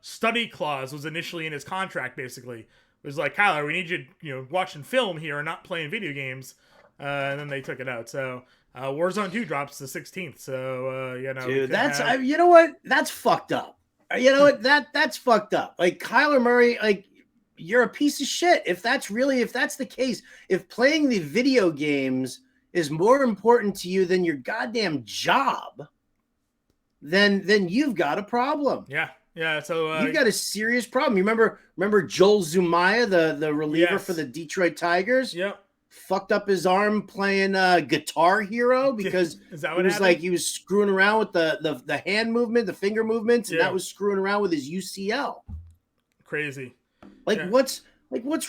S1: study clause was initially in his contract. Basically, it was Kyler, we need you watching film here and not playing video games. And then they took it out. So Warzone 2 drops the 16th. So
S2: dude, you know what? That's fucked up. You know what? That's fucked up. Kyler Murray, you're a piece of shit. If that's the case, if playing the video games is more important to you than your goddamn job, then you've got a problem.
S1: Yeah. Yeah. So
S2: you've got a serious problem. You remember Joel Zumaya, the reliever for the Detroit Tigers?
S1: Yep.
S2: Fucked up his arm playing Guitar Hero because he was screwing around with the hand movement, the finger movements, and that was screwing around with his UCL.
S1: Crazy.
S2: What's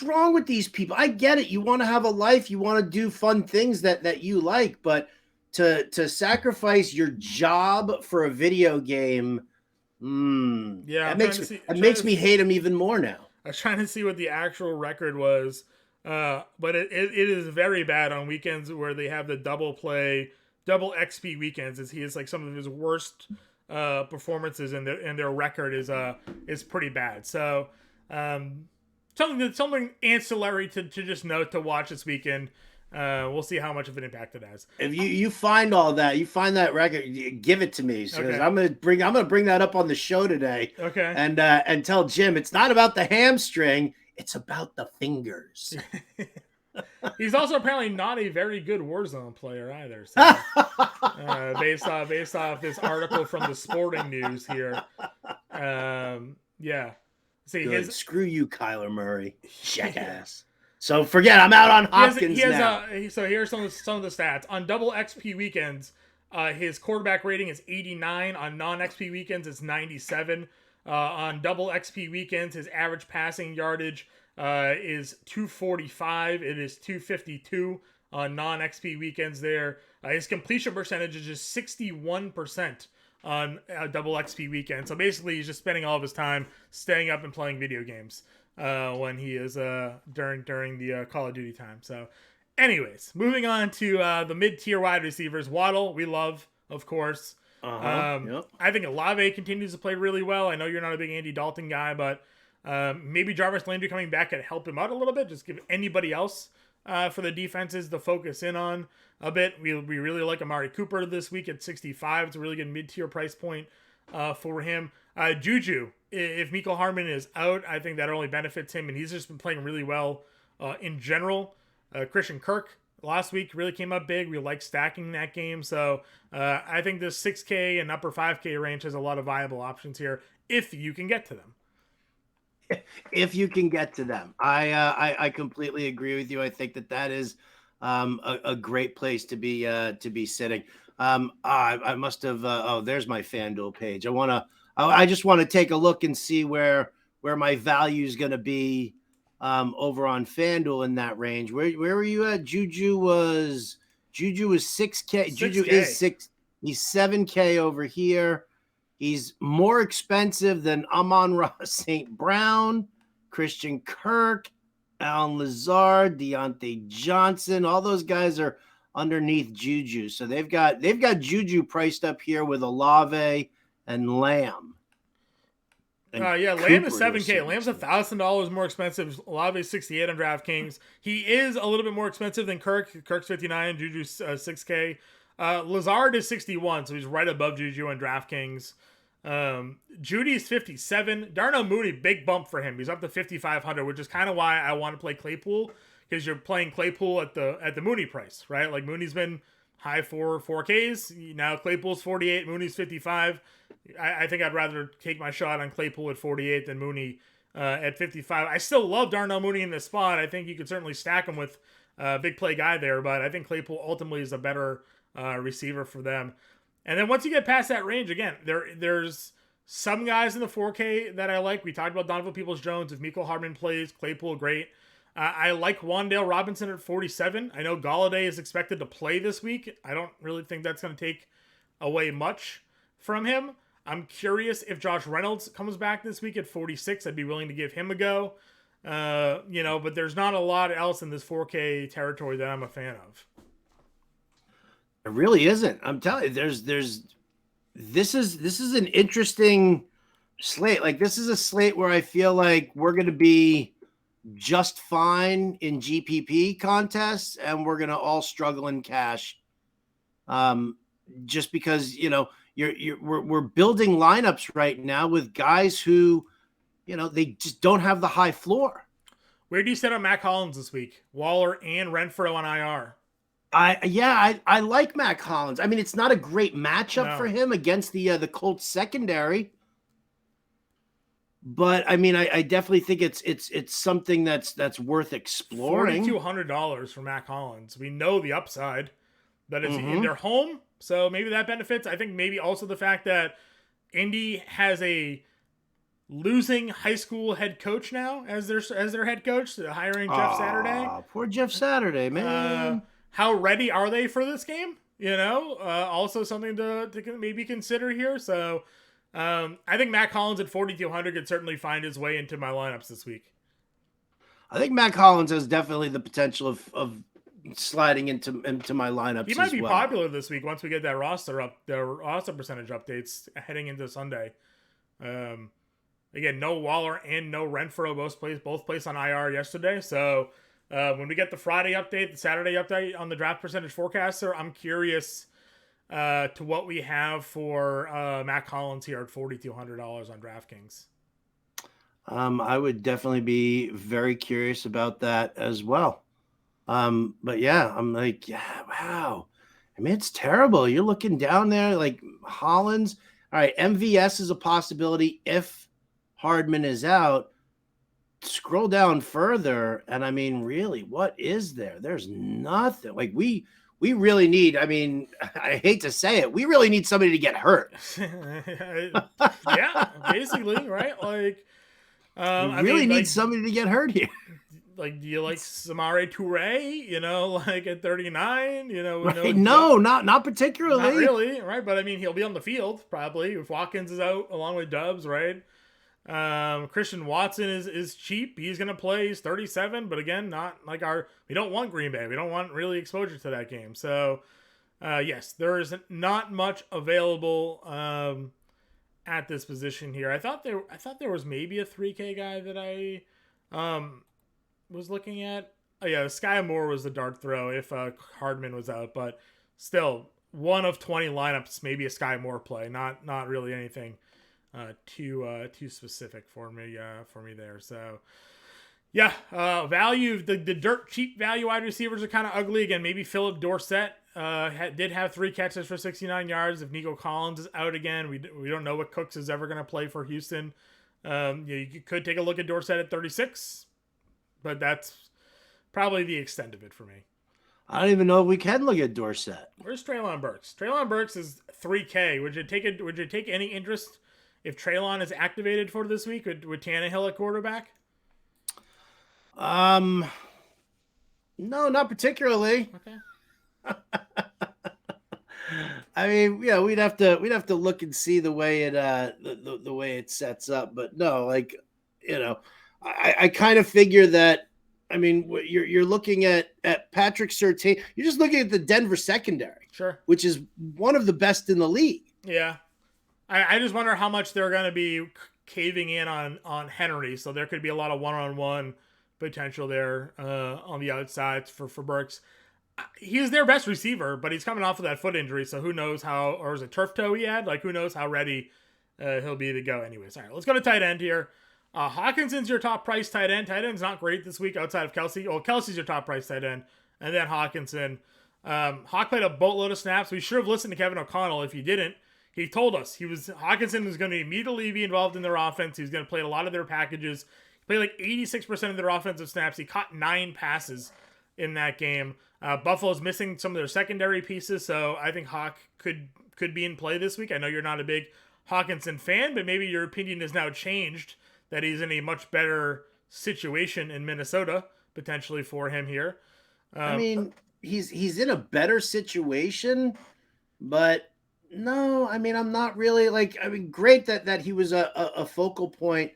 S2: wrong with these people? I get it. You want to have a life, you want to do fun things that you like, but to sacrifice your job for a video game, that makes me hate him even more now.
S1: I was trying to see what the actual record was. But it is very bad on weekends where they have the double XP weekends. As he is like some of his worst performances, and their record is pretty bad. So something ancillary to just note to watch this weekend. We'll see how much of an impact it has.
S2: If you find all that, you find that record, give it to me. So I'm gonna bring that up on the show today.
S1: Okay.
S2: And tell Jim it's not about the hamstring. It's about the fingers.
S1: He's also apparently not a very good Warzone player either. So, based off this article from the Sporting News here, yeah. See,
S2: screw you, Kyler Murray, jackass. So forget, I'm out on Hopkins now.
S1: So here's some of the stats on double XP weekends. His quarterback rating is 89. On non XP weekends, it's 97. On double XP weekends, his average passing yardage is 245. It is 252 on non XP weekends there. His completion percentage is just 61% on double XP weekend. So basically, he's just spending all of his time staying up and playing video games when he is during the Call of Duty time. So anyways, moving on to the mid-tier wide receivers. Waddle, we love, of course. I think Olave continues to play really well. I know you're not a big Andy Dalton guy, but maybe Jarvis Landry coming back could help him out a little bit. Just give anybody else for the defenses to focus in on a bit. We really like Amari Cooper this week at 65. It's a really good mid-tier price point for him. Juju, if Mecole Hardman is out, I think that only benefits him, and he's just been playing really well in general. Christian Kirk last week really came up big. We like stacking that game. So I think this 6K and upper 5K range has a lot of viable options here if you can get to them.
S2: If you can get to them. I completely agree with you. I think that is a great place to be sitting. I must have there's my FanDuel page. I just want to take a look and see where my value is going to be over on FanDuel in that range. Where were you at? Juju was 6K. Juju is 6. He's 7K over here. He's more expensive than Amon-Ra St. Brown, Christian Kirk, Allen Lazard, Deontay Johnson. All those guys are underneath Juju. So they've got Juju priced up here with Olave and Lamb.
S1: Lamb is 7K. Lamb's $1,000 more expensive. Olave is 68 on DraftKings. He is a little bit more expensive than Kirk. Kirk's 59, Juju's 6K. Lazard is 61, so he's right above Juju on DraftKings. Judy's 57. Darnell Mooney, big bump for him. He's up to 5,500, which is kind of why I want to play Claypool, because you're playing Claypool at the Mooney price, right? Like Mooney's been high for 4Ks. Now Claypool's 48, Mooney's 55. I think I'd rather take my shot on Claypool at 48 than Mooney at 55. I still love Darnell Mooney in this spot. I think you could certainly stack him with a big play guy there, but I think Claypool ultimately is a better receiver for them. And then once you get past that range, again, there's some guys in the 4K that I like. We talked about Donovan Peoples-Jones. If Mecole Hardman plays, Claypool, great. I like Wan'Dale Robinson at 47. I know Golladay is expected to play this week. I don't really think that's going to take away much from him. I'm curious if Josh Reynolds comes back this week at 46. I'd be willing to give him a go. But there's not a lot else in this 4K territory that I'm a fan of.
S2: It really isn't. I'm telling you, this is an interesting slate. Like, this is a slate where I feel like we're going to be just fine in GPP contests, and we're going to all struggle in cash. Just because, we're building lineups right now with guys who, they just don't have the high floor.
S1: Where do you set up Matt Collins this week? Waller and Renfro on IR.
S2: I like Mac Hollins. I mean, it's not a great matchup for
S1: No.
S2: him against the Colts secondary, but I mean, I definitely think it's something that's worth exploring.
S1: $4,200 for Mac Hollins. We know the upside, but it's in
S2: Mm-hmm.
S1: their home, so maybe that benefits. I think maybe also the fact that Indy has a losing high school head coach now as their head coach, hiring Jeff Saturday.
S2: Poor Jeff Saturday,
S1: Uh,
S2: man.
S1: how ready are they for this game? Also something to maybe consider here. So I think Mac Hollins at 4,200 could certainly find his way into my lineups this week.
S2: I think Mac Hollins has definitely the potential of sliding into my lineups.
S1: He might
S2: as
S1: be
S2: well.
S1: popular this week once we get that the roster percentage updates heading into Sunday. Again, no Waller and no Renfro both placed on IR yesterday. So when we get the Friday update, the Saturday update on the draft percentage forecaster, I'm curious to what we have for Mac Hollins here at $4,200 on DraftKings.
S2: I would definitely be very curious about that as well. But yeah, I'm like, yeah, wow. I mean, it's terrible. You're looking down there like Hollins. All right, MVS is a possibility if Hardman is out. Scroll down further, and I mean, really, what is there? There's nothing. Like we really need. I mean, I hate to say it, we really need somebody to get hurt.
S1: Yeah, basically, right? Like,
S2: I really need somebody to get hurt here.
S1: Like, do you like Samare Toure? Like at 39.
S2: Right? No, not particularly.
S1: Not really, right? But I mean, he'll be on the field probably if Watkins is out along with Dubs, right? Christian Watson is cheap. He's gonna play. He's 37, but again, not like we don't want Green Bay. We don't want really exposure to that game. So, yes, there is not much available at this position here. I thought there was maybe a 3K guy that I was looking at. Oh yeah, Sky Moore was the dart throw if Hardman was out, but still one of 20 lineups, maybe a Sky Moore play. Not really anything too specific for me there. So yeah, value the dirt cheap value wide receivers are kind of ugly again. Maybe Philip Dorsett did have 3 catches for 69 yards. If Nico Collins is out again, we don't know what Cooks is ever going to play for Houston. You could take a look at Dorsett at 36, but that's probably the extent of it for me.
S2: I don't even know if we can look at Dorsett.
S1: Where's Treylon Burks? Treylon Burks is 3K. Would you take any interest if Treylon is activated for this week with Tannehill at quarterback?
S2: No, not particularly.
S1: Okay.
S2: I mean, yeah, we'd have to look and see the way it the way it sets up, but no, like I kind of figure that. I mean, you're looking at Patrick Surtain. You're just looking at the Denver secondary,
S1: Sure,
S2: which is one of the best in the league.
S1: Yeah, I just wonder how much they're going to be caving in on Henry. So there could be a lot of one-on-one potential there on the outside for Burks. He's their best receiver, but he's coming off of that foot injury, so who knows how, or is it turf toe he had? Like, who knows how ready he'll be to go anyways. All right, let's go to tight end here. Hawkinson's your top price tight end. Tight end's not great this week outside of Kelsey. Oh, Kelsey's your top price tight end. And then Hawkinson. Hawk played a boatload of snaps. We should have listened to Kevin O'Connell. If you didn't, he told us Hawkinson was going to immediately be involved in their offense. He was going to play a lot of their packages. He played like 86% of their offensive snaps. He caught 9 passes in that game. Buffalo's missing some of their secondary pieces, so I think Hawk could be in play this week. I know you're not a big Hawkinson fan, but maybe your opinion has now changed that he's in a much better situation in Minnesota, potentially for him here.
S2: I mean, he's in a better situation, but no, I mean, I'm not really like, I mean, great that he was a focal point,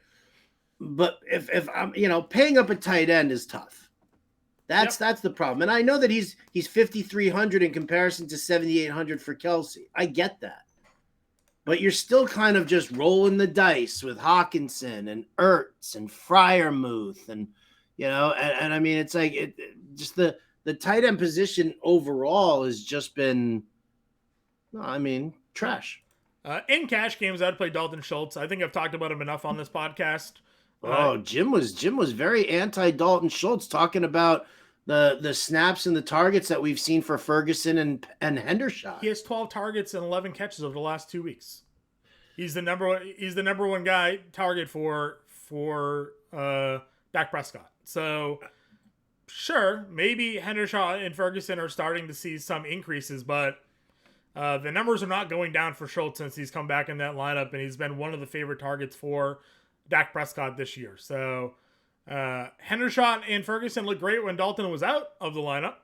S2: but if I'm, paying up a tight end is tough. That's the problem. And I know that he's 5,300 in comparison to 7,800 for Kelsey. I get that. But you're still kind of just rolling the dice with Hawkinson and Ertz and Freiermuth and I mean, it's like just the tight end position overall has just been, trash.
S1: In cash games, I'd play Dalton Schultz. I think I've talked about him enough on this podcast.
S2: Jim was very anti Dalton Schultz, talking about the snaps and the targets that we've seen for Ferguson and Hendershot.
S1: He has 12 targets and 11 catches over the last 2 weeks. He's the number one guy target for Dak Prescott. So sure, maybe Hendershot and Ferguson are starting to see some increases, but the numbers are not going down for Schultz since he's come back in that lineup, and he's been one of the favorite targets for Dak Prescott this year. So Hendershot and Ferguson looked great when Dalton was out of the lineup.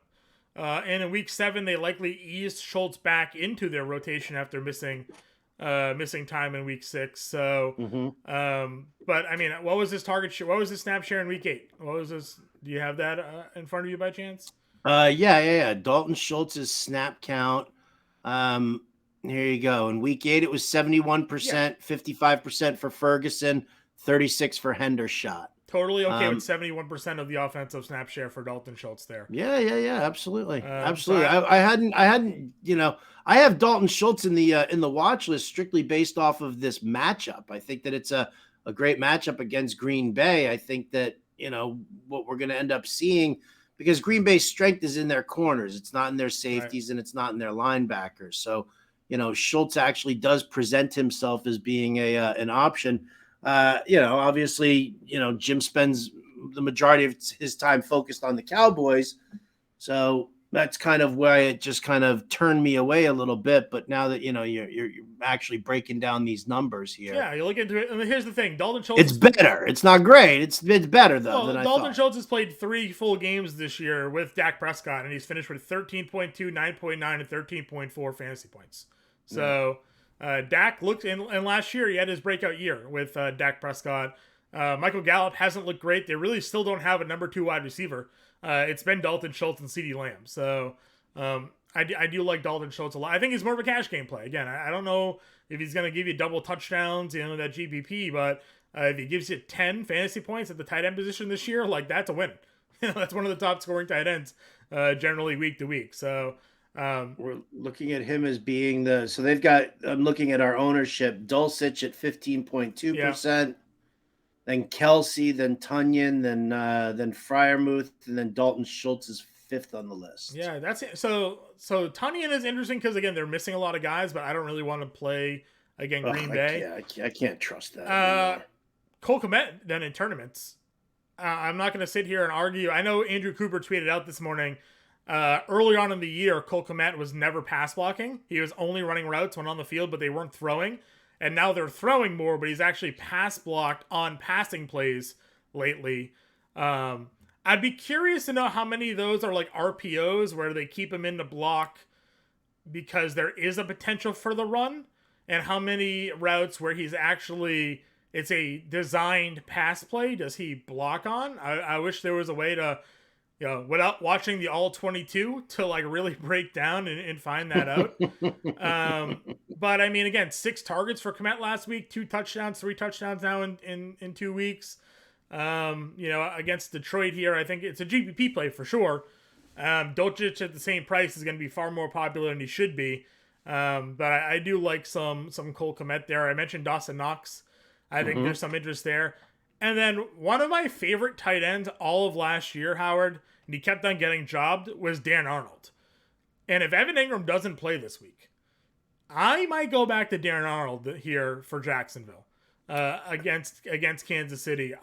S1: And in week 7, they likely eased Schultz back into their rotation after missing time in week 6. So, but I mean, what was his target share? What was his snap share in week 8? What was this? Do you have that in front of you by chance?
S2: Yeah. Dalton Schultz's snap count. Here you go. In week 8, it was 71%, 55% for Ferguson, 36 for Hendershot.
S1: Totally okay with 71% of the offensive snap share for Dalton Schultz there.
S2: Yeah, absolutely. Absolutely. I hadn't, I have Dalton Schultz in the watch list strictly based off of this matchup. I think that it's a great matchup against Green Bay. I think that, what we're going to end up seeing, because Green Bay's strength is in their corners. It's not in their safeties, and it's not in their linebackers. So, Schultz actually does present himself as being an option. Obviously, Jim spends the majority of his time focused on the Cowboys. So that's kind of why it just kind of turned me away a little bit. But now that, you're actually breaking down these numbers here.
S1: Yeah, you look into it. And here's the thing. Dalton Schultz.
S2: It's better. It's not great. It's better, though.
S1: Well, Dalton Schultz has played 3 full games this year with Dak Prescott, and he's finished with 13.2, 9.9, and 13.4 fantasy points. So Dak looked in last year. He had his breakout year with Dak Prescott. Michael Gallup hasn't looked great. They really still don't have a number 2 wide receiver. It's been Dalton Schultz and CeeDee Lamb. So I do like Dalton Schultz a lot. I think he's more of a cash game play. Again, I don't know if he's going to give you double touchdowns, that GPP, but if he gives you 10 fantasy points at the tight end position this year, that's a win. That's one of the top scoring tight ends generally week to week. So
S2: we're looking at him as being so they've got, I'm looking at our ownership, Dulcich at 15.2%, then Kelsey, then Tunyon, then Freiermuth, and then Dalton Schultz is 5th on the list.
S1: Yeah, that's it. So Tunyon is interesting because, again, they're missing a lot of guys, but I don't really want to play Green Bay.
S2: I can't trust that.
S1: Cole Kmet then in tournaments. I'm not going to sit here and argue. I know Andrew Cooper tweeted out this morning, early on in the year, Cole Kmet was never pass blocking. He was only running routes when on the field, but they weren't throwing. And now they're throwing more, but he's actually pass blocked on passing plays lately. I'd be curious to know how many of those are like RPOs where they keep him in the block because there is a potential for the run, and how many routes where he's actually, it's a designed pass play does he block on. I wish there was a way to, without watching the all 22 to really break down and find that out. But I mean, again, 6 targets for Kmet last week, 2 touchdowns, 3 touchdowns now in 2 weeks. Against Detroit here, I think it's a GPP play for sure. Dolchich at the same price is going to be far more popular than he should be. But I do like some Cole Kmet there. I mentioned Dawson Knox. I think there's some interest there. And then one of my favorite tight ends all of last year, Howard, and he kept on getting jobbed, was Dan Arnold. And if Evan Ingram doesn't play this week, I might go back to Darren Arnold here for Jacksonville against Kansas City.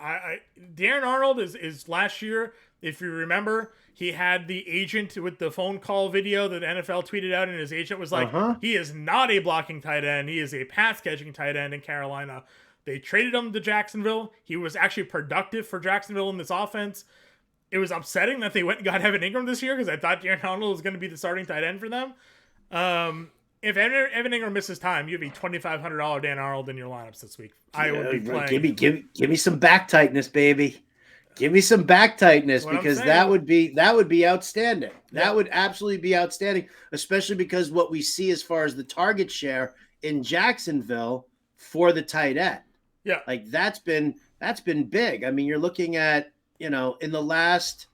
S1: Darren Arnold is last year, if you remember, he had the agent with the phone call video that the NFL tweeted out, and his agent was like, he is not a blocking tight end. He is a pass catching tight end in Carolina. They traded him to Jacksonville. He was actually productive for Jacksonville in this offense. It was upsetting that they went and got Evan Ingram this year because I thought Darren Arnold was going to be the starting tight end for them. If Evan Ingram misses time, you have a $2,500 Dan Arnold in your lineups this week. I would be playing.
S2: Give me some back tightness, baby. Give me some back tightness, because that would be outstanding. That would absolutely be outstanding, especially because what we see as far as the target share in Jacksonville for the tight end.
S1: Yeah.
S2: That's been big. I mean, you're looking at, in the last,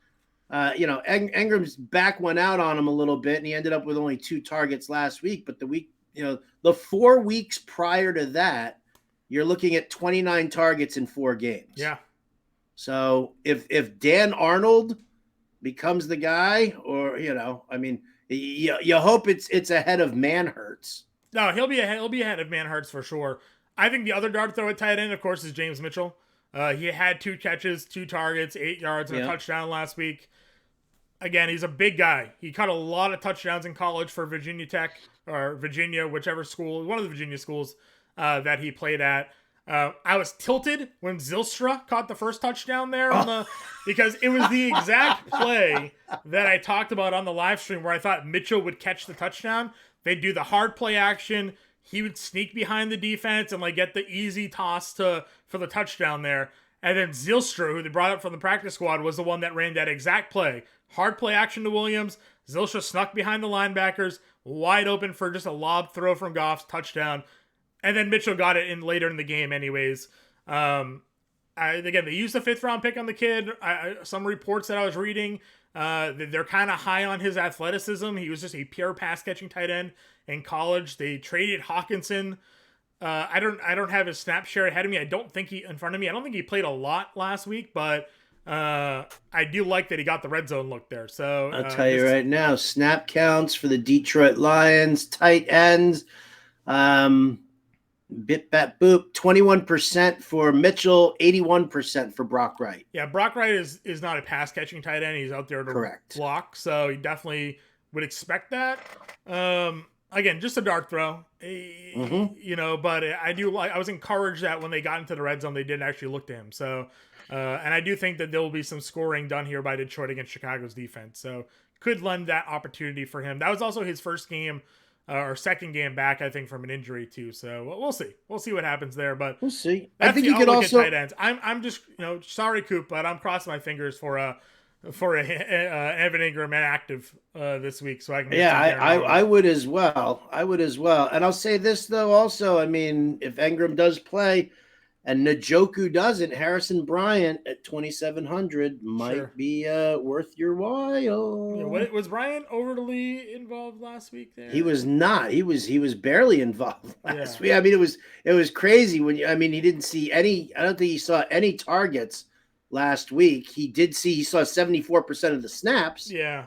S2: Ingram's back went out on him a little bit, and he ended up with only 2 targets last week. But the 4 weeks prior to that, you're looking at 29 targets in 4 games.
S1: Yeah.
S2: So if Dan Arnold becomes the guy, or I mean, you hope it's ahead of Manhurts.
S1: No, he'll be ahead of Manhurts for sure. I think the other dart throw at tight end, of course, is James Mitchell. He had 2 catches, 2 targets, 8 yards, and a touchdown last week. Again, he's a big guy. He caught a lot of touchdowns in college for Virginia Tech or Virginia, whichever school, one of the Virginia schools that he played at. I was tilted when Zylstra caught the first touchdown there because it was the exact play that I talked about on the live stream where I thought Mitchell would catch the touchdown. They'd do the hard play action. He would sneak behind the defense and get the easy toss for the touchdown there. And then Zylstra, who they brought up from the practice squad, was the one that ran that exact play. Hard play action to Williams. Zylstra snuck behind the linebackers, wide open for just a lob throw from Goff's touchdown. And then Mitchell got it in later in the game anyways. Again, they used a 5th round pick on the kid. Some reports that I was reading, they're kind of high on his athleticism. He was just a pure pass catching tight end in college. They traded Hawkinson. I don't have his snap share ahead of me. I don't think he played a lot last week, but I do like that he got the red zone look there. So
S2: I'll tell you right now, snap counts for the Detroit Lions, tight ends. Bit bat boop, 21% for Mitchell, 81% for Brock Wright.
S1: Yeah, Brock Wright is not a pass catching tight end. He's out there to block, so he definitely would expect that. Again, just a dart throw, but I was encouraged that when they got into the red zone, they didn't actually look to him. So, and I do think that there will be some scoring done here by Detroit against Chicago's defense. So could lend that opportunity for him. That was also his first game or second game back, I think, from an injury too. So we'll see. We'll see what happens there, but
S2: we'll see. I think you could also
S1: tight ends. I'm just sorry, Coop, but I'm crossing my fingers for Evan Ingram active this week, so I can.
S2: I would as well. And I'll say this though, also. I mean, if Ingram does play, and Njoku doesn't, Harrison Bryant at 2,700 might be worth your while.
S1: Yeah, was Bryant overly involved last week? There,
S2: he was not. He was barely involved last week. I mean, it was crazy he didn't see any. I don't think he saw any targets last week. He saw 74% of the snaps.
S1: Yeah.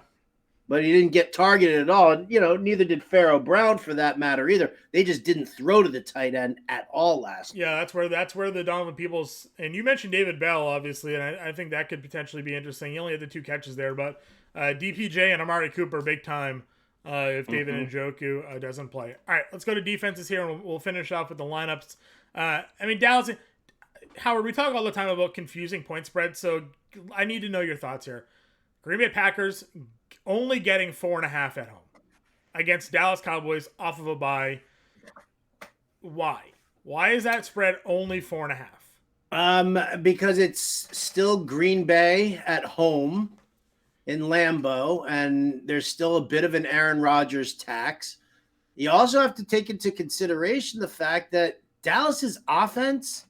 S2: But he didn't get targeted at all. And, neither did Pharaoh Brown for that matter either. They just didn't throw to the tight end at all last week.
S1: Yeah, that's where the Donovan Peoples, and you mentioned David Bell, obviously, and I think that could potentially be interesting. He only had the 2 catches there, but DPJ and Amari Cooper big time if David Njoku doesn't play. All right, let's go to defenses here, and we'll finish off with the lineups. Dallas, Howard, we talk all the time about confusing point spreads, so I need to know your thoughts here. Green Bay Packers only getting 4.5 at home against Dallas Cowboys off of a bye. Why? Why is that spread only 4.5?
S2: Because it's still Green Bay at home in Lambeau, and there's still a bit of an Aaron Rodgers tax. You also have to take into consideration the fact that Dallas's offense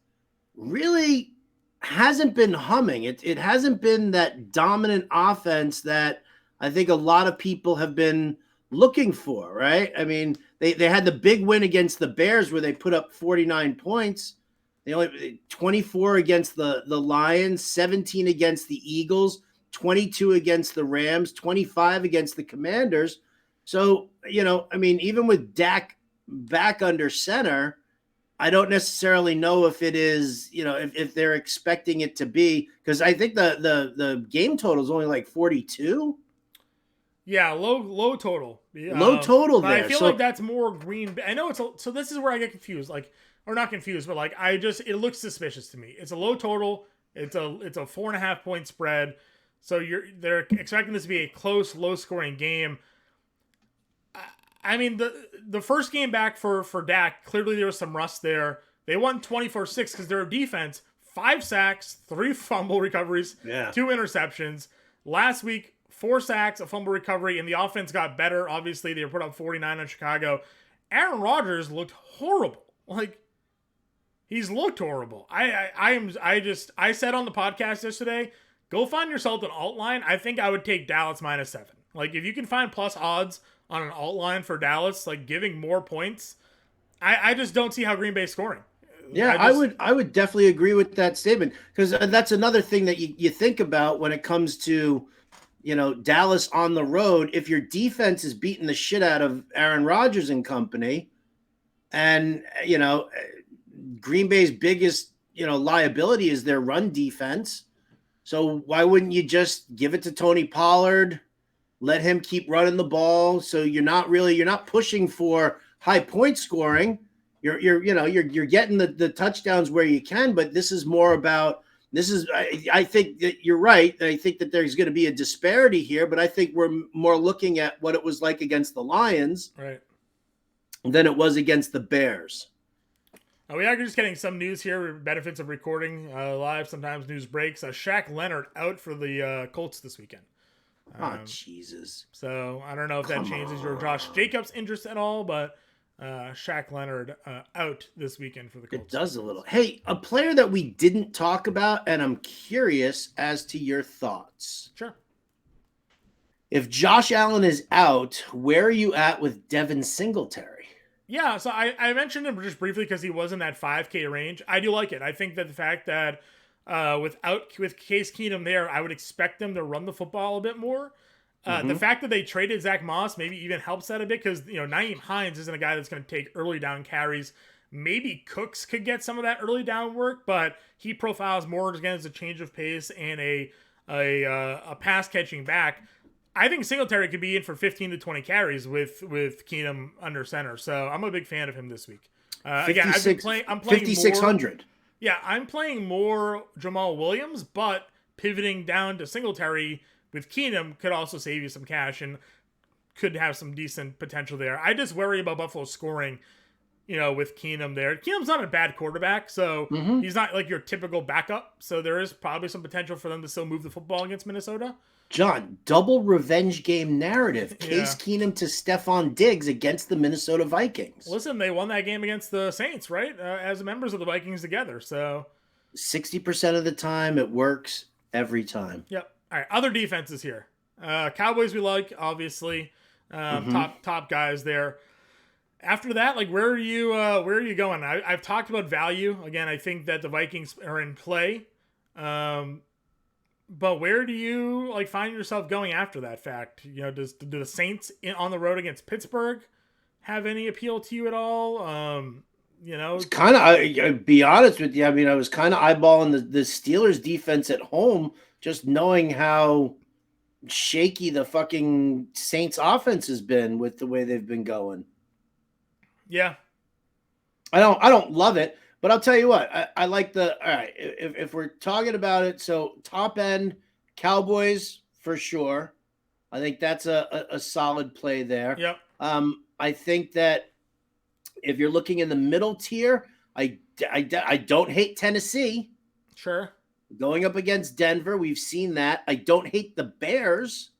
S2: really hasn't been humming. It hasn't been that dominant offense that I think a lot of people have been looking for, right? I mean, they had the big win against the Bears where they put up 49 points. They only 24 against the Lions, 17 against the Eagles, 22 against the Rams, 25 against the Commanders. So, even with Dak back under center, I don't necessarily know if it is, if they're expecting it to be, because I think the game total is only 42.
S1: Yeah, low total.
S2: Low total there.
S1: I feel like that's more Green Bay. I know so this is where I get confused, or not confused, but it looks suspicious to me. It's a low total. It's a 4.5 point spread. So they're expecting this to be a close, low scoring game. I mean, the first game back for Dak, clearly there was some rust there. They won 24-6 because their defense, 5 sacks, 3 fumble recoveries, 2 interceptions. Last week, 4 sacks, a fumble recovery, and the offense got better. Obviously, they put up 49 on Chicago. Aaron Rodgers looked horrible. He's looked horrible. I said on the podcast yesterday, go find yourself an alt line. I think I would take Dallas -7. If you can find plus odds on an alt line for Dallas, giving more points, I just don't see how Green Bay's scoring.
S2: Yeah, I would definitely agree with that statement, because that's another thing that you think about when it comes to Dallas on the road, if your defense is beating the shit out of Aaron Rodgers and company, and, Green Bay's biggest, liability is their run defense. So why wouldn't you just give it to Tony Pollard, let him keep running the ball? So you're not pushing for high point scoring. You're getting the touchdowns where you can, but this is more about I think that you're right. I think that there's going to be a disparity here, but I think we're more looking at what it was like against the Lions,
S1: right,
S2: than it was against the Bears.
S1: We are just getting some news here. Benefits of recording live. Sometimes news breaks. Shaq Leonard out for the Colts this weekend.
S2: Jesus.
S1: So I don't know if that changes your Josh Jacobs interest at all, but Shaq Leonard out this weekend for the Colts.
S2: It does a little. Hey, a player that we didn't talk about, and I'm curious as to your thoughts.
S1: Sure.
S2: If Josh Allen is out, where are you at with Devin Singletary?
S1: Yeah, so I mentioned him just briefly because he was in that 5K range. I do like it. I think that the fact that with Case Keenum there, I would expect them to run the football a bit more. The fact that they traded Zach Moss maybe even helps that a bit because, Nyheim Hines isn't a guy that's going to take early down carries. Maybe Cooks could get some of that early down work, but he profiles more again as a change of pace and a pass catching back. I think Singletary could be in for 15 to 20 carries with Keenum under center. So I'm a big fan of him this week. Again, I'm playing
S2: 5,600.
S1: Yeah, I'm playing more Jamal Williams, but pivoting down to Singletary with Keenum could also save you some cash and could have some decent potential there. I just worry about Buffalo scoring, with Keenum there. Keenum's not a bad quarterback, so he's not like your typical backup. So there is probably some potential for them to still move the football against Minnesota.
S2: John, double revenge game narrative. Case Keenum to Stephon Diggs against the Minnesota Vikings.
S1: Listen, they won that game against the Saints, right? As members of the Vikings together. So
S2: 60% of the time, it works every time.
S1: Yep. All right, other defenses here. Cowboys we like, obviously. Top guys there. After that, where are you going? I've talked about value. Again, I think that the Vikings are in play. But where do you find yourself going after that fact? Do the Saints on the road against Pittsburgh have any appeal to you at all?
S2: It's kind of, I'll be honest with you. I mean, I was kind of eyeballing the Steelers defense at home, just knowing how shaky the fucking Saints offense has been with the way they've been going.
S1: Yeah.
S2: I don't love it. But I'll tell you what, I like all right, if we're talking about it, so top end, Cowboys for sure. I think that's a solid play there.
S1: Yep.
S2: I think that if you're looking in the middle tier, I don't hate Tennessee.
S1: Sure.
S2: Going up against Denver, we've seen that. I don't hate the Bears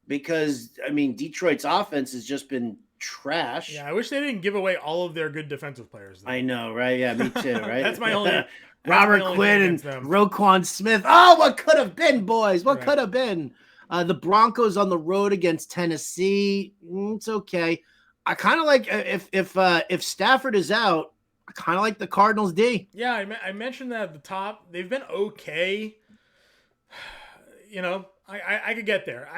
S2: because, Detroit's offense has just been trash.
S1: Yeah, I wish they didn't give away all of their good defensive players, though.
S2: I know, right? Yeah, me too, right?
S1: That's my only...
S2: Robert Quinn and Roquan Smith. Oh, what could have been, boys? What could have been? The Broncos on the road against Tennessee. It's okay. I kind of like if Stafford is out, I kind of like the Cardinals D.
S1: Yeah, I mentioned that at the top. They've been okay. I could get there.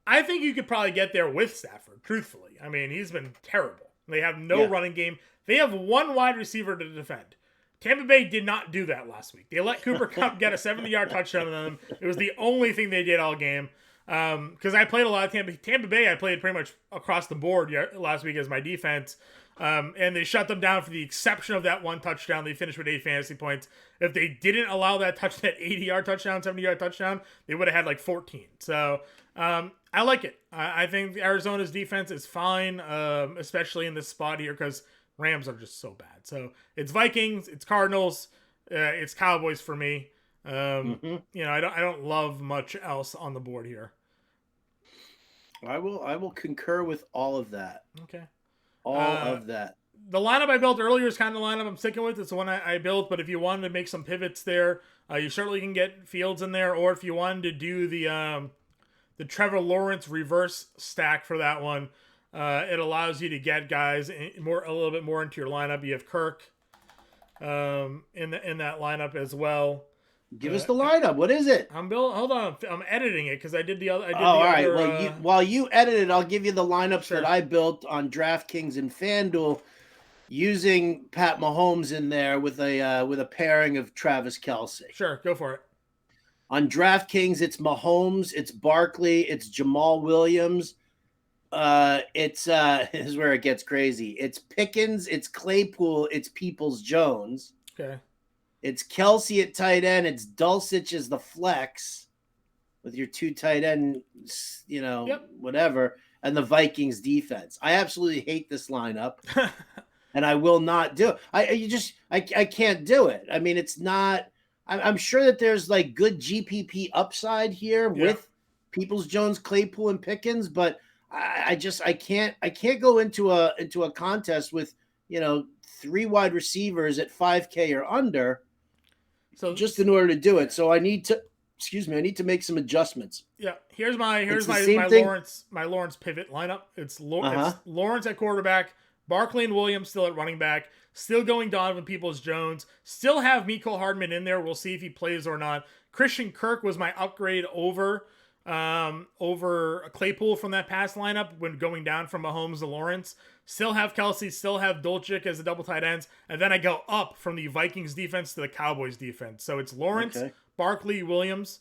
S1: I think you could probably get there with Stafford, truthfully. He's been terrible. They have no running game. They have one wide receiver to defend. Tampa Bay did not do that last week. They let Cooper Kupp get a 70-yard touchdown on them. It was the only thing they did all game. Because I played a lot of Tampa Bay. I played pretty much across the board last week as my defense. And they shut them down for the exception of that one touchdown. They finished with 8 fantasy points. If they didn't allow that 80-yard touchdown, 70-yard touchdown, they would have had 14. So I like it. I think Arizona's defense is fine, especially in this spot here because Rams are just so bad. So it's Vikings, it's Cardinals, it's Cowboys for me. I don't love much else on the board here.
S2: I will concur with all of that.
S1: Okay.
S2: All of that.
S1: The lineup I built earlier is kind of the lineup I'm sticking with. It's the one I built, but if you wanted to make some pivots there, you certainly can get Fields in there, or if you wanted to do the Trevor Lawrence reverse stack for that one, it allows you to get guys a little bit more into your lineup. You have Kirk in that lineup as well.
S2: Give us the lineup. What is it?
S1: Hold on. I'm editing it because I did the other.
S2: All right. Well, while you edit it, I'll give you the lineups
S1: Sure.
S2: that I built on DraftKings and FanDuel, using Pat Mahomes in there with a pairing of Travis Kelce.
S1: Sure, go for it.
S2: On DraftKings, it's Mahomes, it's Barkley, it's Jamal Williams. This is where it gets crazy. It's Pickens, it's Claypool, it's Peoples-Jones.
S1: Okay.
S2: It's Kelce at tight end. It's Dulcich as the flex with your 2 tight ends, whatever, and the Vikings defense. I absolutely hate this lineup, and I will not do it. I can't do it. I mean, it's not. I'm sure that there's like good GPP upside here with Peoples-Jones, Claypool, and Pickens, but I can't go into a contest with 3 wide receivers at 5K or under. So just in order to do it. So I need to make some adjustments.
S1: Yeah. Here's my Lawrence pivot lineup. It's Lawrence at quarterback, Barkley and Williams still at running back, still going Donovan Peoples-Jones, still have Mecole Hardman in there. We'll see if he plays or not. Christian Kirk was my upgrade over Claypool from that past lineup when going down from Mahomes to Lawrence. Still have Kelce, still have Dulcich as the double tight ends, and then I go up from the Vikings defense to the Cowboys defense. So it's Lawrence, Barkley, Williams,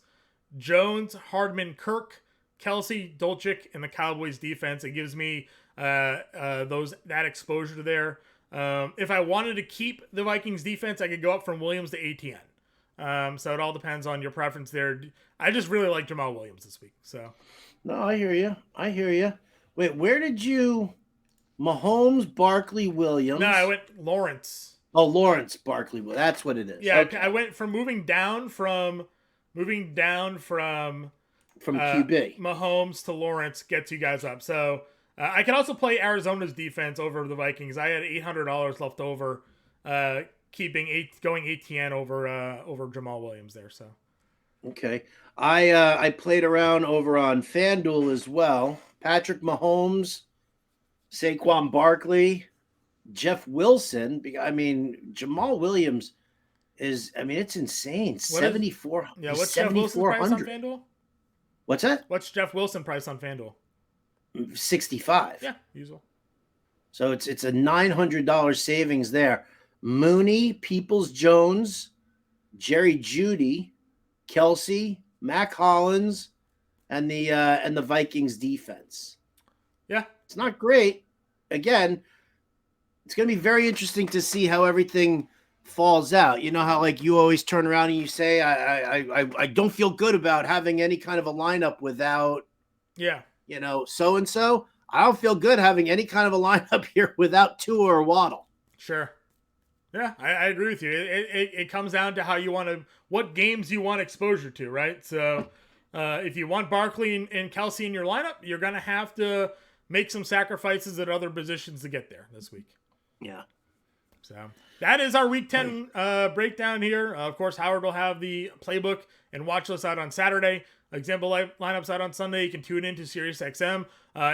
S1: Jones, Hardman, Kirk, Kelce, Dulcich, and the Cowboys defense. It gives me that exposure there. If I wanted to keep the Vikings defense, I could go up from Williams to ATN. So it all depends on your preference there. I just really like Jamal Williams this week. So,
S2: no, I hear you. Wait, where did you? Mahomes, Barkley, Williams.
S1: No, I went Lawrence.
S2: Oh, Lawrence, Barkley. Well, that's what it is.
S1: Yeah, okay. I went from moving down from QB Mahomes to Lawrence gets you guys up. So I can also play Arizona's defense over the Vikings. I had $800 left over, going ATN over Jamal Williams there. So
S2: okay, I played around over on FanDuel as well. Patrick Mahomes, Saquon Barkley, Jeff Wilson. I mean, Jamal Williams it's insane. 74.
S1: Yeah, what's Jeff Wilson's price on FanDuel?
S2: What's that?
S1: What's Jeff Wilson price on FanDuel?
S2: 65.
S1: Yeah, usual.
S2: So it's a $900 savings there. Mooney, Peoples-Jones, Jerry Jeudy, Kelce, Mac Hollins, and the Vikings defense.
S1: Yeah,
S2: it's not great. Again, it's going to be very interesting to see how everything falls out. You know how like you always turn around and you say, I don't feel good about having any kind of a lineup without, so-and-so. I don't feel good having any kind of a lineup here without Tua or Waddle.
S1: Sure. Yeah, I agree with you. It comes down to how you want to, what games you want exposure to, right? So if you want Barkley and Kelce in your lineup, you're going to have to make some sacrifices at other positions to get there this week.
S2: Yeah.
S1: So that is our Week 10 breakdown here. Of course, Howard will have the playbook and watch list out on Saturday. Example lineups out on Sunday. You can tune into SiriusXM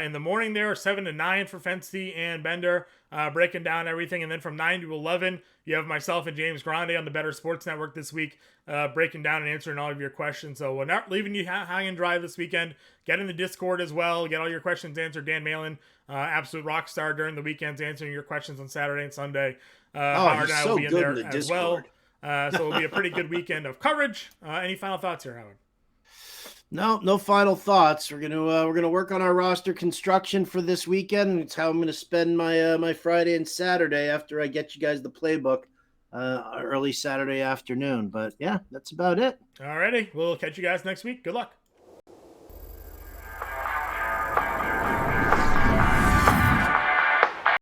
S1: in the morning there, 7 to 9 for Fensty and Bender, breaking down everything. And then from 9 to 11, you have myself and James Grande on the Better Sports Network this week, breaking down and answering all of your questions. So we're not leaving you high and dry this weekend. Get in the Discord as well. Get all your questions answered. Dan Malin, absolute rock star during the weekends, answering your questions on Saturday and Sunday.
S2: Howard and I will be in there as well.
S1: So it'll be a pretty good weekend of coverage. Any final thoughts here, Howard?
S2: No final thoughts. We're gonna work on our roster construction for this weekend. It's how I'm gonna spend my Friday and Saturday after I get you guys the playbook early Saturday afternoon. But yeah, that's about it.
S1: Alrighty, we'll catch you guys next week. Good luck.